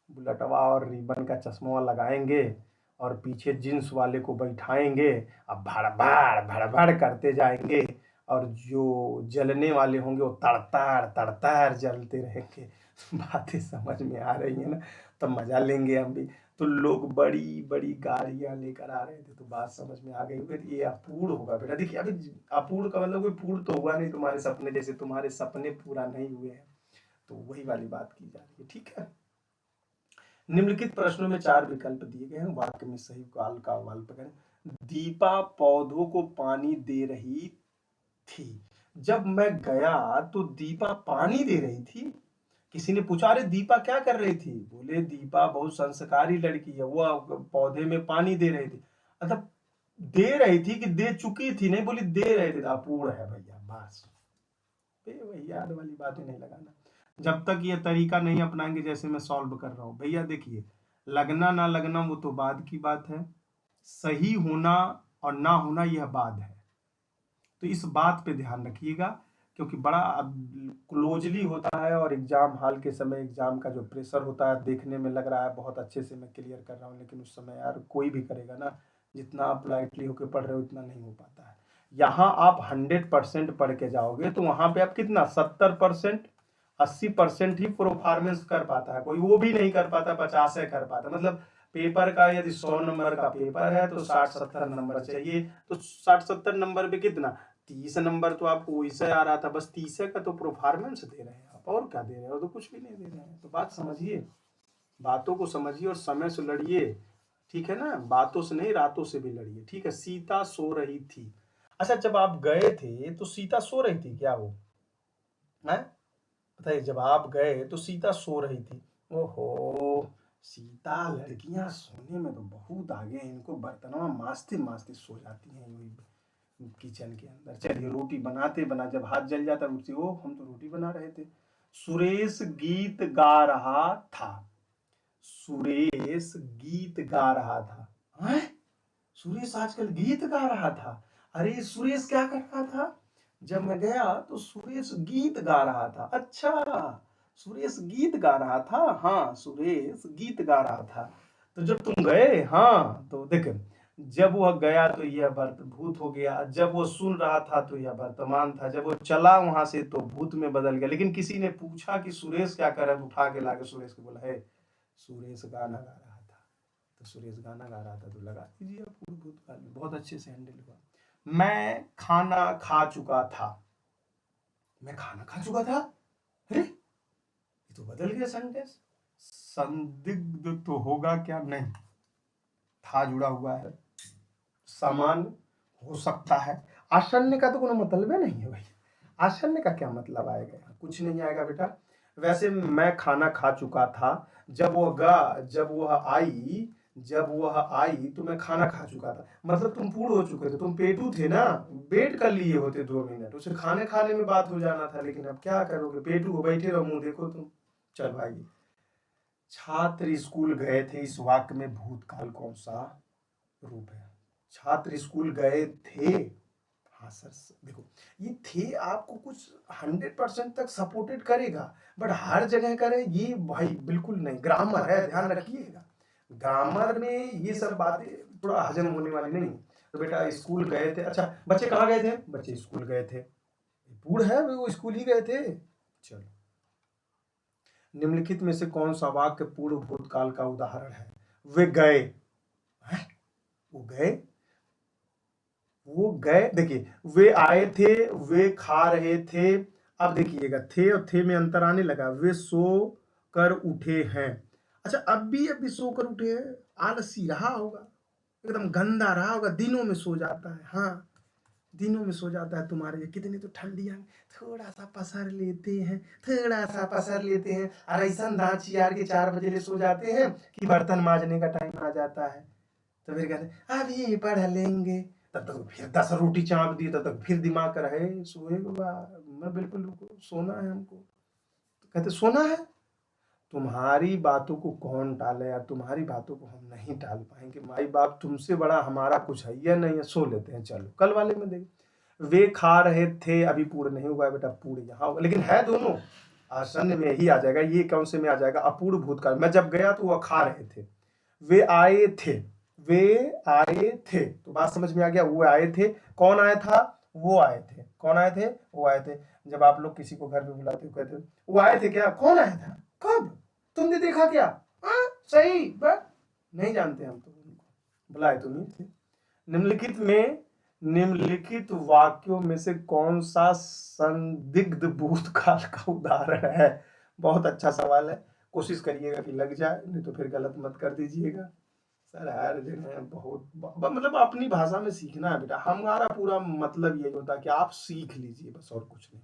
बुलेटवा और रिबन का चश्मा लगाएंगे और पीछे जींस वाले को बैठाएंगे, अब भड़बड़ भड़बड़ करते जाएंगे, और जो जलने वाले होंगे वो तड़ताड़ तड़ताड़ जलते रहेंगे। बातें समझ में आ रही है ना? तो मजा लेंगे हम भी। तो लोग बड़ी बड़ी गाड़ियां लेकर आ रहे थे, तो बात समझ में आ गई होगी। ये अपूर्ण होगा बेटा। देखिए अभी अपूर्ण का मतलब कोई पूर्ण तो हुआ नहीं, तुम्हारे सपने जैसे तुम्हारे सपने पूरा नहीं हुए हैं, तो वही वाली बात की जा रही है। ठीक है, निम्नलिखित प्रश्नों में 4 विकल्प दिए गए हैं, वाक्य में सही काल का विकल्प करें। दीपा पौधों को पानी दे रही थी, जब मैं गया तो दीपा पानी दे रही थी। किसी ने पूछा अरे दीपा क्या कर रही थी? बोले दीपा बहुत संस्कारी लड़की है, वो पौधे में पानी दे रही थी। मतलब दे रही थी कि दे चुकी थी? नहीं बोली दे रहे थे, अपूर्ण है भैया। बस वही याद वाली बातें नहीं लगाना। जब तक ये तरीका नहीं अपनाएंगे जैसे मैं सॉल्व कर रहा हूँ भैया, देखिए लगना ना लगना वो तो बाद की बात है, सही होना और ना होना यह बात है। तो इस बात पे ध्यान रखिएगा, क्योंकि बड़ा क्लोजली होता है और एग्जाम हॉल के समय एग्जाम का जो प्रेशर होता है, देखने में लग रहा है बहुत अच्छे से मैं क्लियर कर रहा हूँ, लेकिन उस समय यार कोई भी करेगा ना, जितना आप लाइटली होकर पढ़ रहे हो उतना नहीं हो पाता है। यहाँ आप 100% पढ़ के जाओगे तो वहां पे आप कितना 70% 80% ही परफॉर्मेंस कर पाता है, कोई वो भी नहीं कर पाता, 50 है कर पाता। मतलब पेपर का यदि 100 नंबर का पेपर है तो 60-70 नंबर चाहिए, तो 60-70 नंबर पे कितना 30 नंबर तो आपको वैसे आ रहा था, बस 30 का तो परफॉर्मेंस दे रहे हैं आप, और क्या दे रहे हो? तो कुछ भी नहीं दे रहे हैं। तो बात समझिए, बातों को समझिए और समय से लड़िए। ठीक है ना, बातों से नहीं रातों से भी लड़िए। ठीक है, सीता सो रही थी। अच्छा जब आप गए थे तो सीता सो रही थी क्या? वो है बताइए, जब आप गए तो सीता सो रही थी। ओहो, सीता लड़कियां सोने में तो बहुत आगे हैं, इनको बर्तनवा मांजते मांजते सो जाती हैं वही किचन के अंदर। चलिए रोटी बनाते बना जब हाथ जल जाता उठती, ओ हम तो रोटी बना रहे थे। सुरेश गीत गा रहा था, सुरेश गीत गा रहा था। हैं? सुरेश आजकल गीत गा रहा था। अरे सुरेश क्या कर रहा था? जब मैं गया तो सुरेश गीत गा रहा था। अच्छा, सुरेश गीत गा रहा था। हाँ, सुरेश गीत गा रहा था। तो जब तुम गए, हाँ, तो देख, जब वह गया तो यह भूत हो गया, जब वो सुन रहा था तो यह वर्तमान था, जब वो चला वहां से तो भूत में बदल गया। लेकिन किसी ने पूछा कि सुरेश क्या कर रहा है, तो उठा के लाके सुरेश को बोला, है सुरेश गाना गा रहा था। तो सुरेश गाना गा रहा था, तो लगा दीजिए आप पूरे भूतकाल में। बहुत अच्छे से हैंडल हुआ। मैं खाना खा चुका था। मैं खाना खा चुका था। अरे ये तो बदल गया सेंटेंस। संदिग्ध तो होगा क्या? नहीं, था जुड़ा हुआ है, समान हो सकता है। आसन्न का तो कोई मतलब ही नहीं है भाई। आसन्न का क्या मतलब आएगा? कुछ नहीं आएगा बेटा। वैसे मैं खाना खा चुका था, जब वह आई तो मैं खाना खा चुका था। मतलब तुम पूर्ण हो चुके थे, तुम पेटू थे ना, वेट कर लिए होते 2 मिनट, उसे खाने खाने में बात हो जाना था। लेकिन अब क्या करोगे, पेटू हो, बैठे रहो, मुंह देखो तुम। चल भाई, छात्र स्कूल गए थे, इस वाक्य में भूतकाल कौन सा रूप है? छात्र स्कूल गए थे। हाँ सर, देखो, ये थे आपको कुछ 100% तक सपोर्टेड करेगा, बट हर जगह करे ये भाई बिल्कुल नहीं। ग्रामर है, ध्यान रखिएगा। ग्रामर में ये सब बातें थोड़ा हजम होने वाली नहीं। तो बेटा स्कूल गए थे। अच्छा, बच्चे कहाँ गए थे? बच्चे स्कूल गए थे। पूर्ण है, वो स्कूल ही गए थे। चलो, निम्नलिखित में से कौन सा वाक्य पूर्व भूतकाल का उदाहरण है? वे गए। हैं? वो गए, देखिए, वे आए थे, वे खा रहे थे। अब देखिएगा, थे और थे में अंतर आने लगा। वे सो कर उठे हैं। अच्छा, अब भी सो कर उठे हैं। आलसी रहा होगा, एकदम गंदा रहा होगा, दिनों में सो जाता है। हाँ, दिनों में सो जाता है। तुम्हारे ये कितनी तो ठंडियां, थोड़ा सा पसर लेते हैं, थोड़ा सा पसर लेते हैं, और ऐसा दांत यार के 4 बजे ले सो जाते हैं कि बर्तन मांजने का टाइम आ जाता है। तो फिर कहते हैं अभी पढ़ लेंगे, तब तक फिर 10 रोटी चाप दी, तब तक फिर दिमाग कर रहे सोए बाबा, मैं बिल्कुल रुको, सोना है हमको। तो कहते सोना है। तुम्हारी बातों को कौन टाले यार, तुम्हारी बातों को हम नहीं टाल पाएंगे। माई बाप तुमसे बड़ा हमारा कुछ है या नहीं है, सो लेते हैं। चलो कल वाले में देख, वे खा रहे थे, अभी पूर्ण नहीं हुआ है बेटा, पूर्ण यहाँ होगा, लेकिन है दोनों। आसन में ही आ जाएगा। ये कौन से में आ जाएगा? अपूर्ण भूतकाल। मैं जब गया तो वह खा रहे थे। वे आए थे, वे आए थे, तो बात समझ में आ गया। वो आए थे, कौन आया था? वो आए थे। कौन आए थे? वो आए थे। जब आप लोग किसी को घर पे बुलाते हो, कहते हो वो आए थे क्या? कौन आया था? कब? तुमने देखा क्या? सही बस, नहीं जानते हम तो, बुलाए तो नहीं थे। निम्नलिखित वाक्यों में से कौन सा संदिग्ध भूतकाल का उदाहरण है? बहुत अच्छा सवाल है। कोशिश करिएगा कि लग जाए, नहीं तो फिर गलत मत कर दीजिएगा। सर हर जगह बहुत मतलब अपनी भाषा में सीखना है बेटा। हमारा पूरा मतलब यही होता है कि आप सीख लीजिए, बस और कुछ नहीं।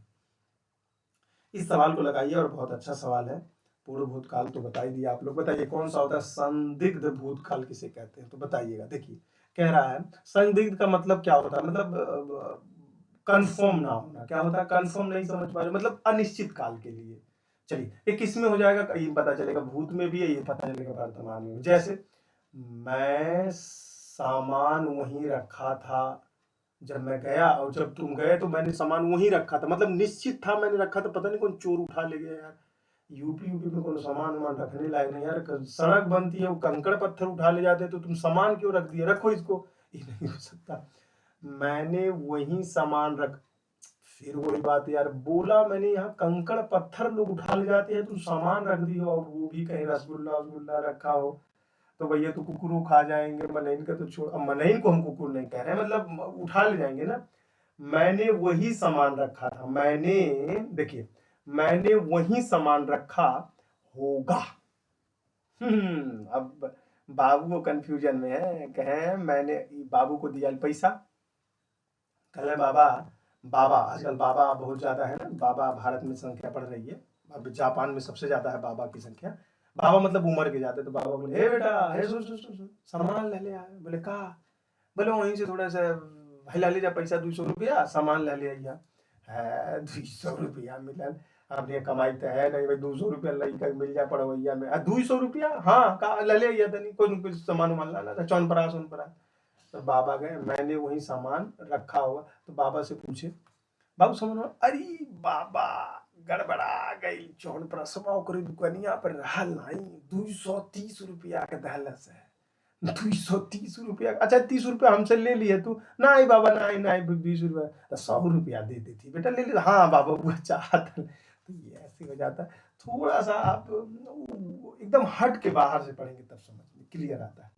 इस सवाल को लगाइए, और बहुत अच्छा सवाल है। पूर्व भूतकाल तो बता ही दिया आप लोग। बताइए कौन सा होता है संदिग्ध भूतकाल, किसे कहते हैं? तो बताइएगा। देखिए, कह रहा है संदिग्ध का मतलब क्या होता है? मतलब कंफर्म ना होना। क्या होता है? कंफर्म नहीं समझ पा रहे, मतलब अनिश्चित काल के लिए। चलिए, ये किस में हो जाएगा? ये पता चलेगा, भूत में भी है, ये पता चलेगा वर्तमान में। जैसे मैं सामान वहीं रखा था जब मैं गया, और जब तुम गए तो मैंने सामान वहीं रखा था, मतलब निश्चित था मैंने रखा था। पता नहीं कौन चोर उठा ले गया यार। यूपी में कौन सामान वामान रखने लायक नहीं यार। सड़क बनती है, वो कंकड़ पत्थर उठा ले जाते हैं, तो तुम सामान क्यों रख दिए? रखो इसको। ये नहीं हो सकता। मैंने वही सामान रख, फिर वही बात यार, बोला मैंने यहाँ कंकड़ पत्थर लोग उठा ले जाते हैं, तुम सामान रख दियो, और वो भी कहीं रसगुल्ला वसगुल्ला रखा हो, तो भैया तो कुकुर खा जाएंगे। मनईन का तो छोड़, अब मनईन को हम कुकुर नहीं कह रहे, मतलब उठा ले जाएंगे ना। मैंने वही सामान रखा था। देखिए, मैंने वही सामान रखा होगा। अब बाबू को कंफ्यूजन में है, कहे मैंने बाबू को दिया पैसा, कहे बाबा, बाबा आजकल बाबा बहुत ज्यादा है ना, बाबा भारत में संख्या बढ़ रही है। अब जापान में सबसे ज्यादा है बाबा की संख्या। बाबा मतलब उम्र के जाते, तो बाबा बोले हे बेटा, हे सुन सामान ले ले आए। बोले कहा? बोले वहीं से थोड़ा सा हिला ले जा, पैसा 200 रुपया, सामान ले ले आइया। है 200 रुपया मिलल, अपने कमाई तो है नहीं भाई, 200 रुपया लड़का मिल जा पड़वैया में, 200 रुपया, हाँ का ले ले आइया, तनी कोई कुछ सामान वामान लाना था, चौन परा सोन परा। तो बाबा गए, मैंने वही सामान रखा हुआ, तो बाबा से पूछे, बाबू समझ, अरे बाबा गड़बड़ा गई चौन प्रसवा ओकरी दुकनिया पर रहल नहीं 230 रुपया के दहलस है। 230 रुपया, अच्छा 30 रुपया हमसे ले लिए तू? नहीं बाबा, नहीं नहीं 20 रुपया, तो 100 रुपया दे देती बेटा, ले ले। हाँ बाबा वो चाहता। तो ये ऐसे हो जाता है। थोड़ा सा आप एकदम हट के बाहर से पढ़ेंगे तब समझ में क्लियर आता है।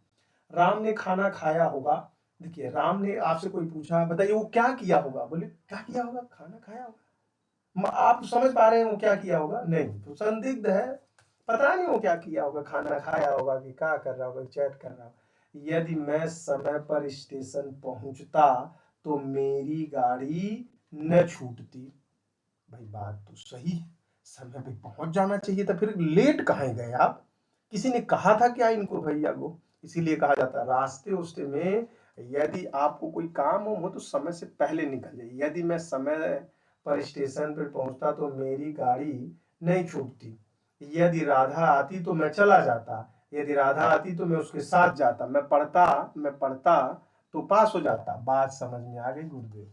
राम ने खाना खाया होगा। देखिए, राम ने आपसे कोई पूछा, बताइए वो क्या किया होगा? बोले क्या किया होगा? खाना खाया होगा। आप समझ पा रहे हैं वो क्या किया होगा? नहीं, तो संदिग्ध है, पता नहीं वो क्या किया होगा, खाना खाया होगा कि क्या कर रहा होगा, चैट कर रहा होगा। यदि मैं समय पर स्टेशन पहुंचता तो मेरी गाड़ी न छूटती। भाई बात तो सही है, समय पे पहुंच जाना चाहिए था, फिर लेट कहाँ गए आप? किसी ने कहा था क्या इनको भैया को? इसीलिए कहा जाता है रास्ते उस्ते में यदि आपको कोई काम हो तो समय से पहले निकल जाइए। यदि मैं समय पर स्टेशन पर पहुंचता तो मेरी गाड़ी नहीं छूटती। यदि राधा आती तो मैं चला जाता। यदि राधा आती तो मैं उसके साथ जाता। मैं पढ़ता तो पास हो जाता। बात समझ में आ गई गुरुदेव?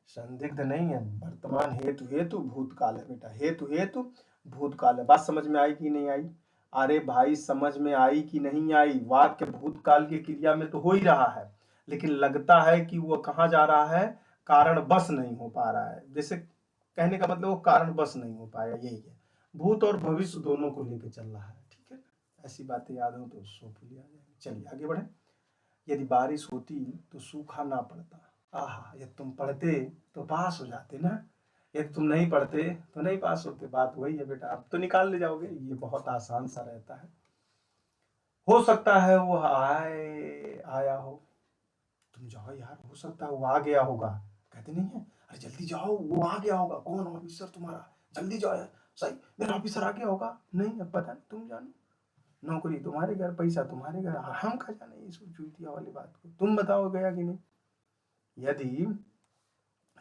संदिग्ध नहीं है, वर्तमान हेतु हेतु भूतकाल है बेटा, हेतु हेतु भूतकाल है। बात समझ में आई कि नहीं आई? अरे भाई समझ में आई कि नहीं आई? वाक्य भूतकाल की क्रिया में तो हो ही रहा है, लेकिन लगता है कि वो कहाँ जा रहा है, कारण बस नहीं हो पा रहा है। जैसे कहने का मतलब वो कारण बस नहीं हो पाया, यही है। भूत और भविष्य दोनों को लेके चल रहा है, ठीक है। ऐसी बातें याद हो तो सोफिली आ जाएंगे। चलिए आगे बढ़े। यदि बारिश होती तो सूखा ना पड़ता। आहा, यदि तुम पढ़ते तो पास हो जाते ना, यदि तुम नहीं पढ़ते तो नहीं पास होते। बात वही है बेटा, अब तो निकाल ले जाओगे, ये बहुत आसान सा रहता है। हो सकता है वो आया हो। तुम जाओ यार, हो सकता है वो आ गया होगा, कहते नहीं है? अरे जल्दी जाओ, वो आ गया होगा। कौन ऑफिसर? तुम्हारा, जल्दी जाओ यार। सही, मेरा ऑफिसर आ गया होगा। नहीं, अब पता नहीं, तुम जानो। नौकरी तुम्हारे घर, पैसा तुम्हारे घर, हम खा जाने इस चूतिया वाली बात को। तुम बताओ गया कि नहीं? यदि,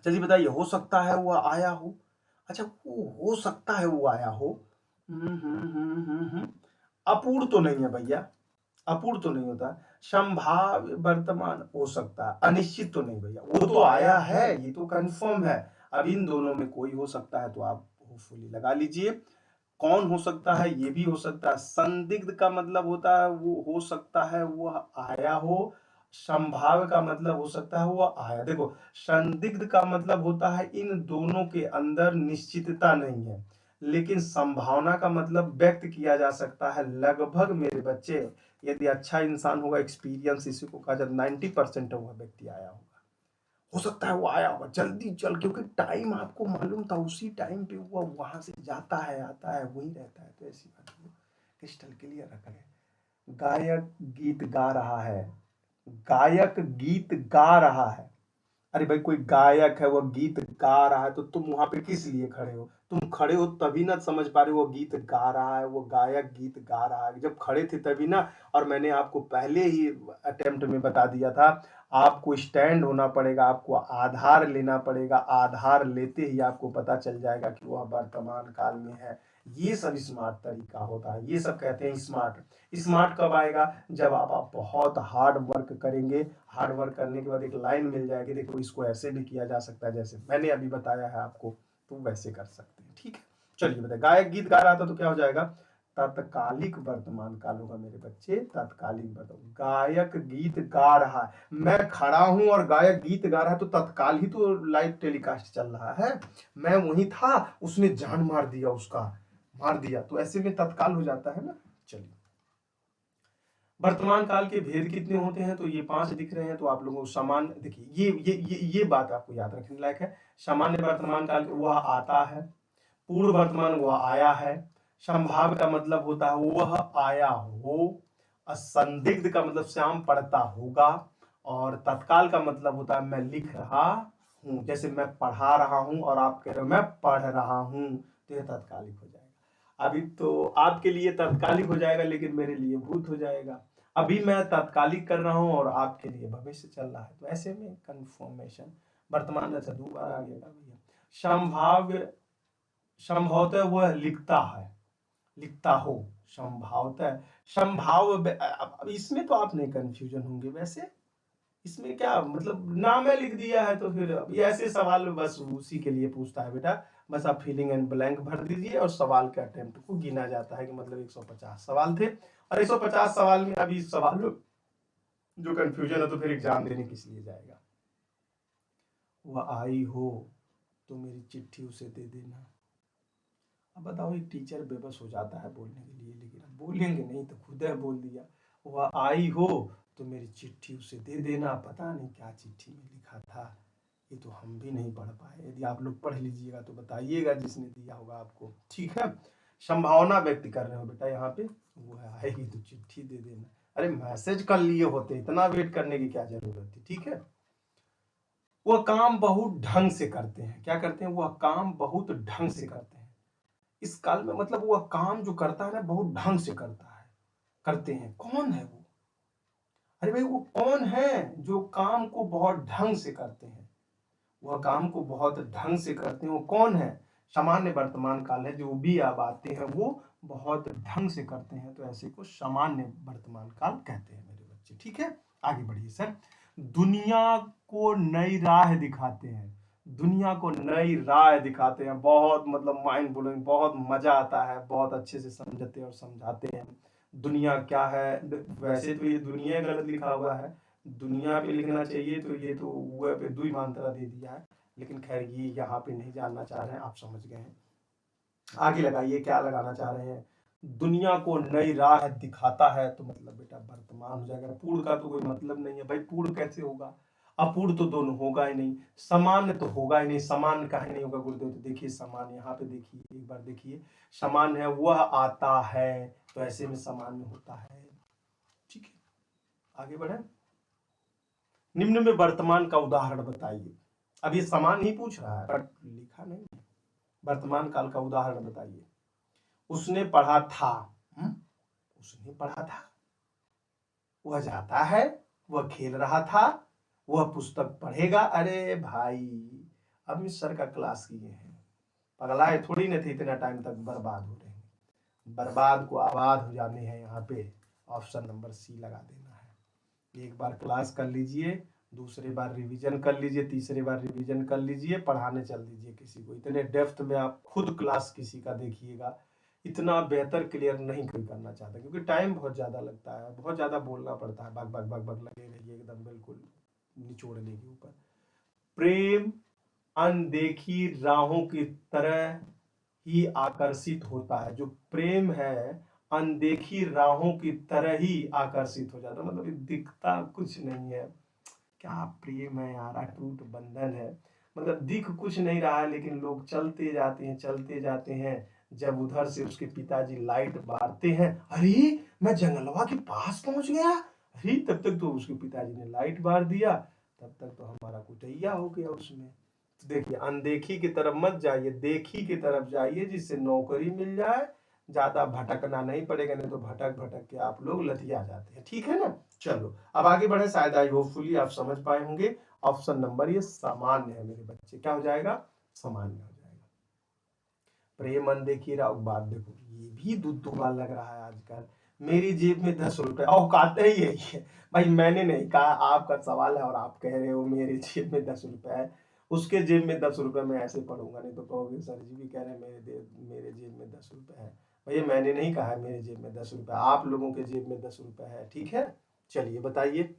चलिए बताइए, हो सकता है वो आया हो। अच्छा, वो हो सकता है वो आया हो। अपूर्ण तो नहीं है भैया, अपूर्ण तो नहीं होता। संभाव्य वर्तमान हो सकता है, अनिश्चित तो नहीं भैया। वो तो आया है, ये तो कंफर्म है। अब इन दोनों में कोई हो सकता है, तो आप होपफुली लगा लीजिए। कौन हो सकता है? ये भी हो सकता है। संदिग्ध का मतलब होता है वो हो सकता है वो आया हो। संभाव्य का मतलब हो सकता है वो आया। देखो, संदिग्ध का मतलब होता है इन दोनों के अंदर निश्चितता नहीं है, लेकिन संभावना का मतलब व्यक्त किया जा सकता है लगभग। मेरे बच्चे, यदि अच्छा इंसान होगा, एक्सपीरियंस इसी को कहा जाता है, 90% हुआ व्यक्ति आया होगा। हो सकता है वो आया होगा, जल्दी चल, क्योंकि टाइम आपको मालूम था, उसी टाइम पे वो वहां से जाता है, आता है, वही रहता है। तो ऐसी बात को क्रिस्टल क्लियर रख ले। गायक गीत गा रहा है। गायक गीत गा रहा है। अरे भाई, कोई गायक है, वो गीत गा रहा है, तो तुम वहां पे किस लिए खड़े हो? तुम खड़े हो तभी ना समझ पा रहे हो वो गीत गा रहा है, वो गायक गीत गा रहा है। जब खड़े थे तभी ना। और मैंने आपको पहले ही अटेम्प्ट में बता दिया था, आपको स्टैंड होना पड़ेगा, आपको आधार लेना पड़ेगा। आधार लेते ही आपको पता चल जाएगा कि वह वर्तमान काल में है। ये सब स्मार्ट तरीका होता है, ये सब कहते हैं स्मार्ट। स्मार्ट कब आएगा? जब आप बहुत हार्ड वर्क करेंगे। हार्ड वर्क करने के बाद एक लाइन मिल जाएगी, देखो इसको ऐसे भी किया जा सकता है, जैसे मैंने अभी बताया है आपको, तो वैसे कर सकते हैं, ठीक है। चलिए बताए, गायक गीत गा रहा था तो क्या हो जाएगा? तत्कालिक वर्तमान काल होगा मेरे बच्चे, तत्कालिक वर्तमान। गायक गीत गा रहा है, मैं खड़ा हूं और गायक गीत गा रहा है, तो तत्काल ही तो लाइव टेलीकास्ट चल रहा है। मैं वहीं था, उसने जान मार दिया, उसका मार दिया, तो ऐसे में तत्काल हो जाता है ना। चलिए, वर्तमान काल के भेद कितने होते हैं? तो ये 5 दिख रहे हैं। तो आप लोगों को समान, देखिए ये बात आपको याद रखने लायक है। सामान्य वर्तमान काल वह आता है। पूर्व वर्तमान वह आया है। संभाव्य का मतलब होता है वह आया हो। असंदिग्ध का मतलब श्याम पढ़ता होगा। और तत्काल का मतलब होता है मैं लिख रहा हूं। जैसे मैं पढ़ा रहा हूं और आप कह रहे हो मैं पढ़ रहा हूं, तो यह तत्कालिक हो जाएगा। अभी तो आपके लिए तत्कालिक हो जाएगा, लेकिन मेरे लिए भूत हो जाएगा। अभी मैं तत्कालिक कर रहा हूं और आपके लिए भविष्य चल रहा है, तो ऐसे में कंफर्मेशन वर्तमान जैसा दोबारा आ गया भैया। संभाव्य, संभवतः वह लिखता है, लिखता हो। संभावतः, संभाव, अब इसमें तो आप नहीं कंफ्यूजन होंगे वैसे, इसमें क्या मतलब नाम है लिख दिया है तो फिर अब ये ऐसे सवाल बस उसी के लिए पूछता है बेटा। बस आप फिलिंग एंड ब्लैंक भर दीजिए और सवाल के अटेम्प्ट को गिना जाता है कि मतलब 150 सवाल थे और 150 सवाल में अभी सवाल जो कंफ्यूजन है तो फिर एग्जाम देने किस लिए जाएगा। वह आई हो तो मेरी चिट्ठी उसे दे देना। अब बताओ एक टीचर बेबस हो जाता है बोलने के लिए, लेकिन अब बोलेंगे नहीं तो खुद है बोल दिया। वह आई हो तो मेरी चिट्ठी उसे दे देना। पता नहीं क्या चिट्ठी में लिखा था, ये तो हम भी नहीं पढ़ पाए। यदि आप लोग पढ़ लीजिएगा तो बताइएगा जिसने दिया होगा आपको, ठीक है। संभावना व्यक्त कर रहे हो बेटा यहाँ पे, वो आएगी तो चिट्ठी दे देना। अरे मैसेज कर लिए होते, इतना वेट करने की क्या जरूरत थी, ठीक है। वह काम बहुत ढंग से करते हैं। क्या करते हैं? वह काम बहुत ढंग से करते हैं। इस काल में मतलब वह काम जो करता है ना बहुत ढंग से करता है, करते हैं। कौन है वो? अरे भाई वो कौन है जो काम को बहुत ढंग से करते हैं? वह काम को बहुत ढंग से करते हैं, वो कौन है? सामान्य वर्तमान काल है, जो भी अब आते हैं वो बहुत ढंग से करते हैं, तो ऐसे को सामान्य वर्तमान काल कहते हैं मेरे बच्चे, ठीक है। आगे बढ़िए सर। दुनिया को नई राह दिखाते हैं। दुनिया को नई राह दिखाते हैं, बहुत मतलब माइंड ब्लोइंग, बहुत मजा आता है, बहुत अच्छे से समझते और समझाते हैं। दुनिया क्या है? वैसे तो ये दुनिया गलत लिखा हुआ है, दुनिया पे लिखना चाहिए, तो ये तो हुआ पे द्विमांत्रा दे दिया है, लेकिन खैर ये यहाँ पे नहीं जानना चाह रहे हैं, आप समझ गए हैं। आगे लगाइए क्या लगाना चाह रहे हैं। दुनिया को नई राह दिखाता है तो मतलब बेटा वर्तमान हो जाएगा। पूर्ण का तो कोई मतलब नहीं है भाई, पूर्ण कैसे होगा? अपूर्ण तो दोनों होगा ही नहीं, सामान्य तो होगा ही नहीं। सामान्य काहे नहीं होगा गुरुदेव? तो देखिए सामान्य यहाँ पे देखिए, एक बार देखिए, सामान्य है वह आता है, तो ऐसे में सामान्य होता है, ठीक है। आगे बढ़े। निम्न में वर्तमान का उदाहरण बताइए। अब ये समान ही पूछ रहा है बट लिखा नहीं है। वर्तमान काल का उदाहरण बताइए। उसने पढ़ा था, उसने पढ़ा था, वह जाता है, वह खेल रहा था, वह पुस्तक पढ़ेगा। अरे भाई अभी सर का क्लास किए हैं, पगलाए थोड़ी न थे, इतना टाइम तक बर्बाद हो रहे हैं। बर्बाद को आबाद हो जाने हैं, यहाँ पे ऑप्शन नंबर सी लगा देना है। एक बार क्लास कर लीजिए, दूसरी बार रिवीजन कर लीजिए, तीसरी बार रिवीजन कर लीजिए, पढ़ाने चल दीजिए किसी को। इतने डेप्थ में आप खुद क्लास किसी का देखिएगा, इतना बेहतर क्लियर नहीं कोई करना चाहता, क्योंकि टाइम बहुत ज़्यादा लगता है, बहुत ज़्यादा बोलना पड़ता है, बग बग बग बग लगे रहिए एकदम बिल्कुल निचोड़ने के ऊपर। प्रेम अनदेखी राहों की तरह ही आकर्षित होता है। जो प्रेम है अनदेखी राहों की तरह ही आकर्षित हो जाता है, मतलब दिखता कुछ नहीं है। क्या प्रेम है यार, अटूट बंधन है, मतलब दिख कुछ नहीं रहा है, लेकिन लोग चलते जाते हैं, चलते जाते हैं। जब उधर से उसके पिताजी लाइट बारते हैं, अरे मैं जंगलवा के पास पहुंच गया, अरे तब तक तो उसके पिताजी ने लाइट बार दिया, तब तक तो हमारा कुटैया हो गया उसमें। तो देखिए अनदेखी की तरफ मत जाइए, देखी की तरफ जाइए, जिससे नौकरी मिल जाए, ज्यादा भटकना नहीं पड़ेगा, नहीं तो भटक भटक के आप लोग लथिया जाते हैं, ठीक है ना। चलो अब आगे बढ़े, शायद आई होपफुली आप समझ पाए होंगे। ऑप्शन नंबर ये सामान्य है मेरे बच्चे, क्या हो जाएगा? सामान्य हो जाएगा। प्रेम अनदेखी राव, बात देखो ये भी दुआ लग रहा है आजकल। मेरी जेब में 10 रुपए, औकात ही यही है भाई। मैंने नहीं कहा, आपका सवाल है और आप कह रहे हो मेरी जेब में 10 रुपए है, उसके जेब में 10 रुपए मैं ऐसे पढ़ूंगा, नहीं तो कहोगे सर जी भी कह रहे हैं मेरे जेब में 10 रुपए है। भैया मैंने नहीं कहा है मेरे जेब में 10 रुपए, आप लोगों के जेब में 10 रुपए है, ठीक है। चलिए बताइए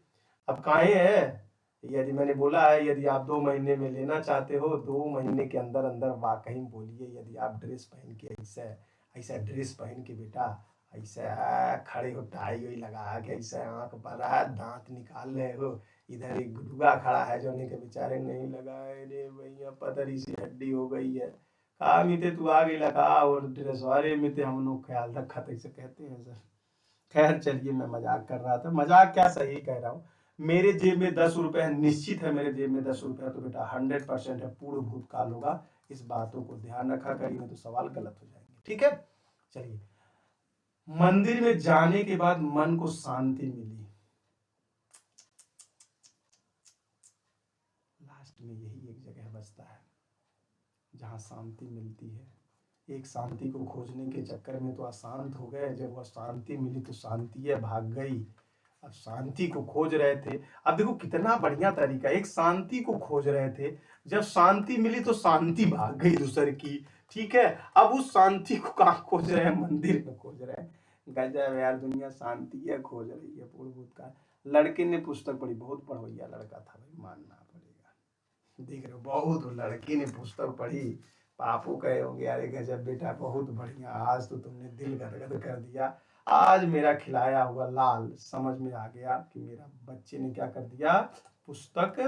अब काहे है। यदि मैंने बोला है यदि आप 2 महीने में लेना चाहते हो, 2 महीने के अंदर अंदर वाकई बोलिए। यदि आप ड्रेस पहन के ऐसा ऐसा ड्रेस पहन के बेटा ऐसा खड़े हो, टाई वाई लगा के ऐसा आंख भरा दांत निकाल रहे हो, इधर एक गुरुआ खड़ा है जो के बेचारे नहीं लगाए रे भैया, पतरी सी हड्डी हो गई है। कहा मिते तू आगे लगा और ड्रेस वाले मिते हम लोग ख्याल रखा था, इसे कहते हैं सर। खैर चलिए मैं मजाक कर रहा था, मजाक क्या सही कह रहा हूँ। मेरे जेब में 10 रुपए है, निश्चित है मेरे जेब में 10 रुपए है, तो बेटा 100% है, पूर्ण भूतकाल होगा। इस बातों को ध्यान रखा करिए, नहीं तो सवाल गलत हो जाएंगे, ठीक है। चलिए, मंदिर में जाने के बाद मन को शांति मिली। लास्ट में यही एक जगह बचता है जहां शांति मिलती है। एक शांति को खोजने के चक्कर में तो अशांत हो गए, जब वह शांति मिली तो शांति है भाग गई। अब शांति को खोज रहे थे, अब देखो कितना बढ़िया तरीका, एक शांति को खोज रहे थे, जब शांति मिली तो शांति भाग गई दूसरे की। ठीक है, अब उस शांति को कहाँ खोज रहे हैं, मंदिर में खोज रहे हैं। गजब यार, दुनिया शांति है खोज रही है पूर्ण भूत का। लड़के ने पुस्तक पढ़ी, बहुत पढ़वैया लड़का था भाई, मानना पड़ेगा। देख रहे हो, बहुत लड़की ने पुस्तक पढ़ी, पापू कहे होंगे अरे गजब बेटा बहुत बढ़िया, आज तो तुमने दिल गदगद कर दिया, आज मेरा खिलाया हुआ लाल समझ में आ गया कि मेरा बच्चे ने क्या कर दिया, पुस्तक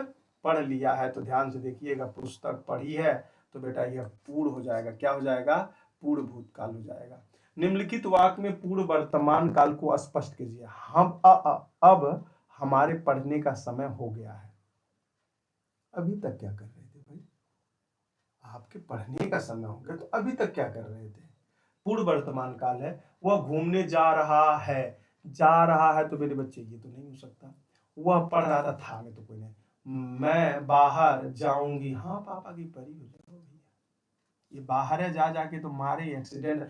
पढ़ लिया है। तो ध्यान से देखिएगा, पुस्तक पढ़ी है तो बेटा यह पूर्ण हो जाएगा, क्या हो जाएगा, पूर्ण भूतकाल हो जाएगा। निम्नलिखित वाक्य में पूर्ण वर्तमान काल को स्पष्ट कीजिए। हम अब हमारे पढ़ने का समय हो गया है। अभी तक क्या कर रहे थे भाई, आपके पढ़ने का समय हो गया तो अभी तक क्या कर रहे थे। पूर्ण वर्तमान काल है, वह घूमने जा रहा है, जा रहा है तो मेरे बच्चे ये तो नहीं हो सकता। वह पढ़ रहा था में तो कोई नहीं। मैं बाहर जाऊंगी, हाँ पापा की परी हो जाओ भैया, ये बाहर है जा जाके तो मारे एक्सीडेंट।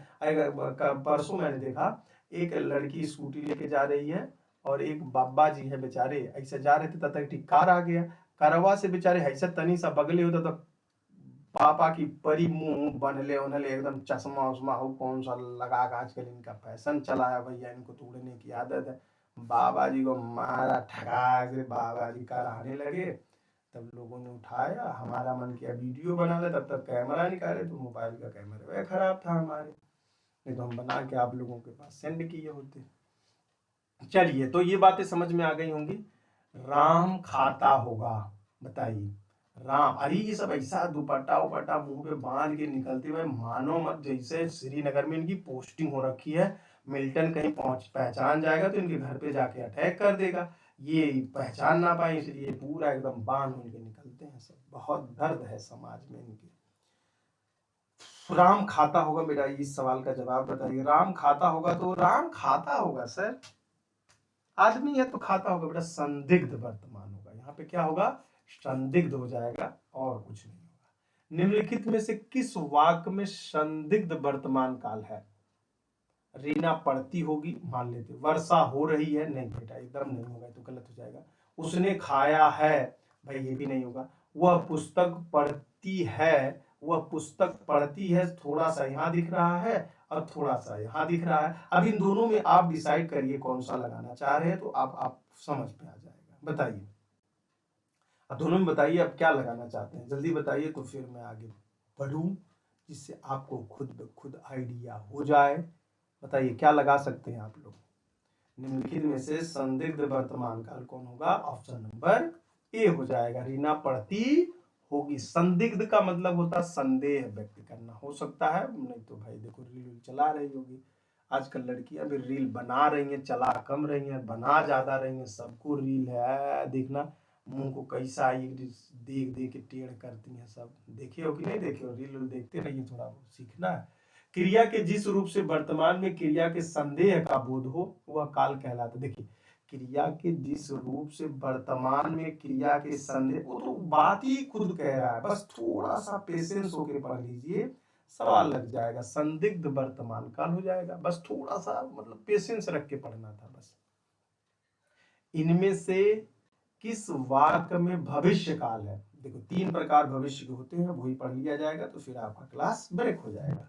परसों मैंने देखा एक लड़की स्कूटी लेके जा रही है और एक बाबा जी है बेचारे ऐसे जा रहे थे, तब तक कार आ गया, कारवा से बेचारे ऐसा तनी सा बगले होता तो पापा की परी मुंह बनले उनले एकदम चश्मा उश्मा हो कौन सा लगा के, आजकल इनका फैशन चला है भैया, इनको तो उड़ने की आदत है। बाबा जी को मारा ठगा से, बाबा जी कराने लगे, तब लोगों ने उठाया, हमारा मन किया वीडियो बना ले, तब तक कैमरा निकाले तो मोबाइल का कैमरा वह खराब था हमारे, नहीं तो हम बना के आप लोगों के पास सेंड किए होते। चलिए, तो ये बातें समझ में आ गई होंगी। राम खाता होगा, बताइए राम, अरे ये सब ऐसा दुपट्टा उपट्टा मुंह पे बांध के निकलते हुए मानो मत जैसे श्रीनगर में इनकी पोस्टिंग हो रखी है, मिल्टन कहीं पहुंच पहचान जाएगा तो इनके घर पे जाके अटैक कर देगा, ये पहचान ना पाए इसलिए पूरा एकदम बांध उनके निकलते हैं सब। बहुत दर्द है समाज में इनके। राम खाता होगा, मेरा इस सवाल का जवाब बताइए। राम खाता होगा तो राम खाता होगा सर, आदमी है तो खाता होगा बेटा, संदिग्ध वर्तमान होगा, यहाँ पे क्या होगा, संदिग्ध हो जाएगा और कुछ नहीं होगा। निम्नलिखित में से किस वाक्य में संदिग्ध वर्तमान काल है। रीना पढ़ती होगी, मान लेते, वर्षा हो रही है, नहीं बेटा एकदम नहीं होगा, तो गलत हो जाएगा। उसने खाया है, भाई ये भी नहीं होगा। वह पुस्तक पढ़ती है, वह पुस्तक पढ़ती है, थोड़ा सा यहाँ दिख रहा है और थोड़ा सा यहाँ दिख रहा है। अब इन दोनों में आप डिसाइड करिए कौन सा लगाना चाह रहे हैं, तो आप समझ में आ जाएगा, बताइए। अब दोनों में बताइए आप क्या लगाना चाहते हैं, जल्दी बताइए तो फिर मैं आगे बढ़ूं, जिससे आपको खुद ब खुद आइडिया हो जाए। बताइए क्या लगा सकते हैं आप लोग। निम्नलिखित में से संदिग्ध वर्तमान काल कौन होगा, ऑप्शन नंबर ए हो जाएगा, रीना पढ़ती होगी। संदिग्ध का मतलब होता संदेह व्यक्त करना, हो सकता है, नहीं तो भाई देखो रील चला रही होगी, आजकल लड़कियां भी रील बना रही हैं, चला कम रही हैं, बना ज्यादा रही हैं, सबको रील है, देखना मुंह को कैसा देख देख के टेढ़ करती हैं सब। देखे हो कि नहीं देखे हो, रील देखते रहिए, थोड़ा सीखना है। क्रिया के जिस रूप से वर्तमान में क्रिया के संदेह का बोध हो वह काल कहलाता। देखिए क्रिया के जिस रूप से वर्तमान में क्रिया के संदेह, वो तो बात ही खुद कह रहा है, बस थोड़ा सा पेशेंस होके पढ़ लीजिए, सवाल लग जाएगा, संदिग्ध वर्तमान काल हो जाएगा, बस थोड़ा सा मतलब पेशेंस रख के पढ़ना था बस। इनमें से किस वाक्य में भविष्य काल है। देखो 3 प्रकार भविष्य के होते हैं, वही पढ़ लिया जाएगा तो फिर आपका क्लास ब्रेक हो जाएगा।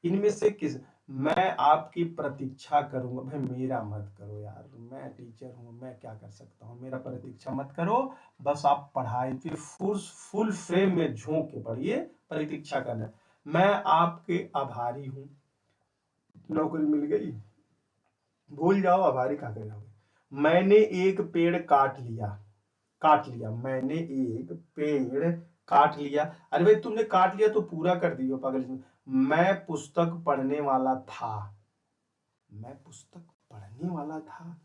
इनमें से किस, मैं आपकी प्रतीक्षा करूंगा, भाई मेरा मत करो यार, मैं टीचर हूं, मैं क्या कर सकता हूं, मेरा प्रतीक्षा मत करो, बस आप पढ़ाई पे फुल फ्रेम में झोंक के पढ़िए, प्रतीक्षा करना। मैं आपके आभारी हूं, नौकरी मिल गई, भूल जाओ आभारी कहा जाओगे। मैंने एक पेड़ काट लिया, काट लिया, मैंने एक पेड़ काट लिया, अरे भाई तुमने काट लिया तो पूरा कर दियो पागल। मैं पुस्तक पढ़ने वाला था, मैं पुस्तक पढ़ने वाला था,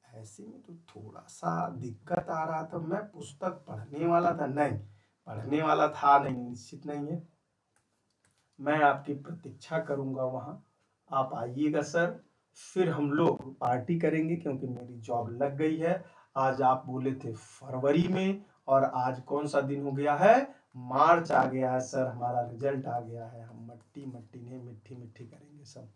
ऐसे में तो थोड़ा सा दिक्कत आ रहा था, मैं पुस्तक पढ़ने वाला था, नहीं पढ़ने वाला था नहीं, निश्चित नहीं है। मैं आपकी प्रतीक्षा करूंगा वहां, आप आइएगा सर, फिर हम लोग पार्टी करेंगे क्योंकि मेरी जॉब लग गई है। आज आप बोले थे फरवरी में और आज कौन सा दिन हो गया है, मार्च आ गया है सर, हमारा रिजल्ट आ गया है। हम मट्टी मट्टी नहीं मिट्टी मिट्टी करेंगे सब।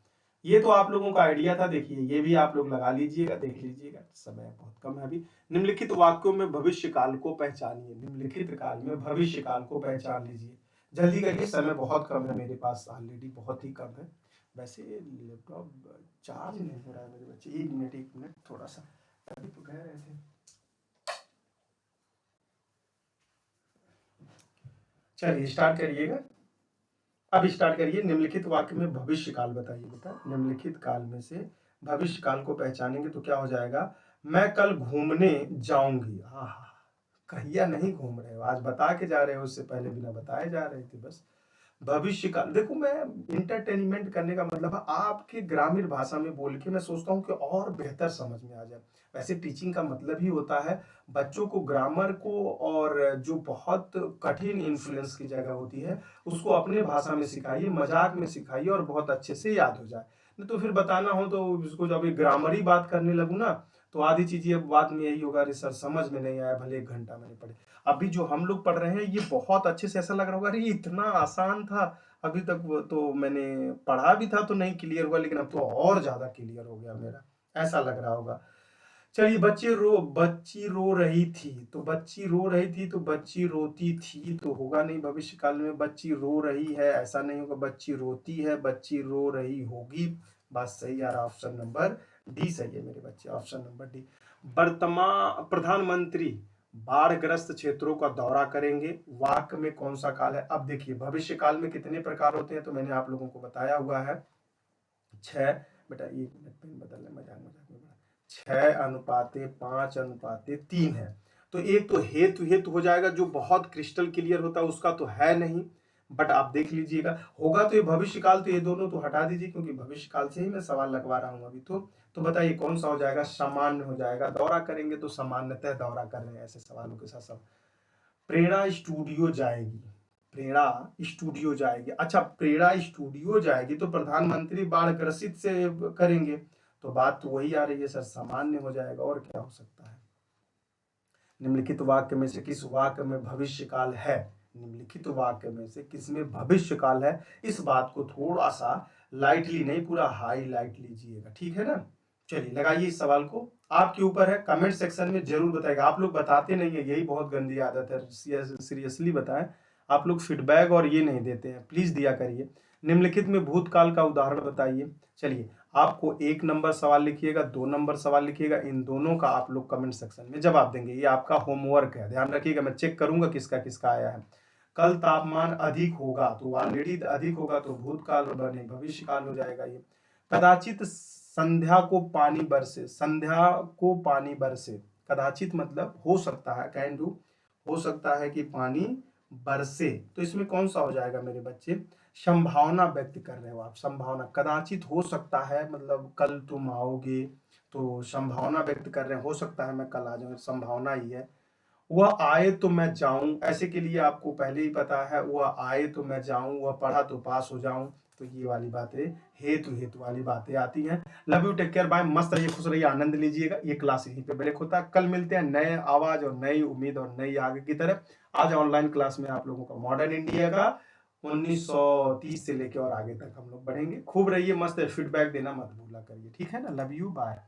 ये तो आप लोगों का आइडिया था, देखिए ये भी आप लोग लगा लीजिएगा, देख लीजिएगा, समय बहुत कम है अभी। निम्नलिखित वाक्यों में भविष्य काल को पहचानिए। निम्नलिखित काल में भविष्य काल को पहचान लीजिए, जल्दी करिए, समय बहुत कम है मेरे पास, ऑलरेडी बहुत ही कम है। वैसे लैपटॉप चार्ज नहीं हो रहा है मेरे बच्चे, एक मिनट थोड़ा सा, अभी तो कह रहे थे। चलिए स्टार्ट करिएगा, अब स्टार्ट करिए। निम्नलिखित वाक्य में भविष्य काल बताइए बेटा। निम्नलिखित काल में से भविष्य काल को पहचानेंगे तो क्या हो जाएगा, मैं कल घूमने जाऊंगी। हाँ, कहिया नहीं घूम रहे हो, आज बता के जा रहे हो, उससे पहले बिना बताए जा रहे थे बस। भविष्य काल, देखो मैं इंटरटेनमेंट करने का मतलब है आपके ग्रामीण भाषा में बोल के, मैं सोचता हूँ कि और बेहतर समझ में आ जाए। वैसे टीचिंग का मतलब ही होता है बच्चों को ग्रामर को, और जो बहुत कठिन इन्फ्लुएंस की जगह होती है उसको अपने भाषा में सिखाइए, मजाक में सिखाइए और बहुत अच्छे से याद हो जाए। नहीं तो फिर बताना हो तो उसको जब ग्रामर ही बात करने लगूँ ना, तो आधी चीजें अब बाद में यही होगा, अरे सर समझ में नहीं आया, भले 1 घंटा मैंने पढ़े। अभी जो हम लोग पढ़ रहे हैं ये बहुत अच्छे से, ऐसा लग रहा होगा अरे ये इतना आसान था, अभी तक तो मैंने पढ़ा भी था तो नहीं क्लियर हुआ, लेकिन अब तो और ज्यादा क्लियर हो गया मेरा, ऐसा लग रहा होगा। चलिए, बच्ची रो रही थी, तो बच्ची रो रही थी तो बच्ची रोती थी तो होगा नहीं भविष्य काल में। बच्ची रो रही है ऐसा नहीं होगा, बच्ची रोती है, बच्ची रो रही होगी। बात सही यार, ऑप्शन नंबर डी सही है मेरे बच्चे, ऑप्शन नंबर डी। वर्तमान प्रधानमंत्री बाढ़ग्रस्त क्षेत्रों का दौरा करेंगे, वाक्य में कौन सा काल है। अब देखिए भविष्य काल में कितने प्रकार होते हैं, तो मैंने आप लोगों को बताया हुआ है 6। बेटा 1 मिनट पेन बदलने, मजाक मजाक में, 6:5:3 है। तो एक तो हेतु हेतु हो जाएगा, जो बहुत क्रिस्टल क्लियर होता है, उसका तो है नहीं, बट आप देख लीजिएगा। होगा तो ये भविष्य काल, तो ये दोनों तो हटा दीजिए, क्योंकि भविष्य काल से ही मैं सवाल लगवा रहा हूं अभी तो बताइए कौन सा हो जाएगा, सामान्य हो जाएगा। दौरा करेंगे तो सामान्यतः दौरा कर रहे हैं, ऐसे सवालों के साथ सब। प्रेरणा स्टूडियो जाएगी, प्रेरणा स्टूडियो जाएगी, अच्छा प्रेरणा स्टूडियो जाएगी तो प्रधानमंत्री बाढ़ ग्रसित से करेंगे, तो बात तो वही आ रही है सर, सामान्य हो जाएगा, और क्या हो सकता है। निम्नलिखित वाक्य में से किस वाक्य में भविष्य काल है, निम्नलिखित वाक्य में से किसमें भविष्य काल है, इस बात को थोड़ा सा लाइटली नहीं, पूरा हाईलाइट लीजिएगा, ठीक है ना। चलिए लगाइए इस सवाल को, आपके ऊपर है, कमेंट सेक्शन में जरूर बताएगा। आप लोग बताते नहीं है, यही बहुत गंदी आदत है, सीरियसली बताएं, आप लोग फीडबैक और ये नहीं देते हैं, प्लीज दिया करिए। निम्नलिखित में भूतकाल का उदाहरण बताइए। चलिए आपको 1 नंबर सवाल लिखिएगा, 2 नंबर सवाल लिखिएगा, इन दोनों का आप लोग कमेंट सेक्शन में जवाब देंगे, ये आपका होमवर्क है, ध्यान रखिएगा। मैं चेक करूंगा किसका किसका आया है। कल तापमान अधिक होगा, तो ऑलरेडी अधिक होगा तो भूतकाल बने भविष्य काल हो जाएगा ये। कदाचित संध्या को पानी बरसे, संध्या को पानी बरसे, कदाचित मतलब हो सकता है, कैन डू, हो सकता है कि पानी बरसे, तो इसमें कौन सा हो जाएगा मेरे बच्चे, संभावना व्यक्त कर रहे हो आप, संभावना, कदाचित हो सकता है मतलब कल तुम आओगे, तो संभावना व्यक्त कर रहे हैं, हो सकता है मैं कल आ जाऊं, संभावना ही है। वह आए तो मैं जाऊं, ऐसे के लिए आपको पहले ही पता है, वह आए तो मैं जाऊं, वह पढ़ा तो पास हो जाऊं, तो ये वाली बातें हेतु हेतु वाली बातें आती हैं। Love you, take care, bye, मस्त रहिए, खुश रहिए, आनंद लीजिएगा। ये क्लास यहीं पे ब्रेक होता है, कल मिलते हैं नए आवाज और नई उम्मीद और नई आगे की तरफ। आज ऑनलाइन क्लास में आप लोगों का मॉडर्न इंडिया का 1930 से लेकर और आगे तक हम लोग बढ़ेंगे। खूब रहिए, मस्त फीडबैक देना मत भूला करिए, ठीक है ना। Love you, bye.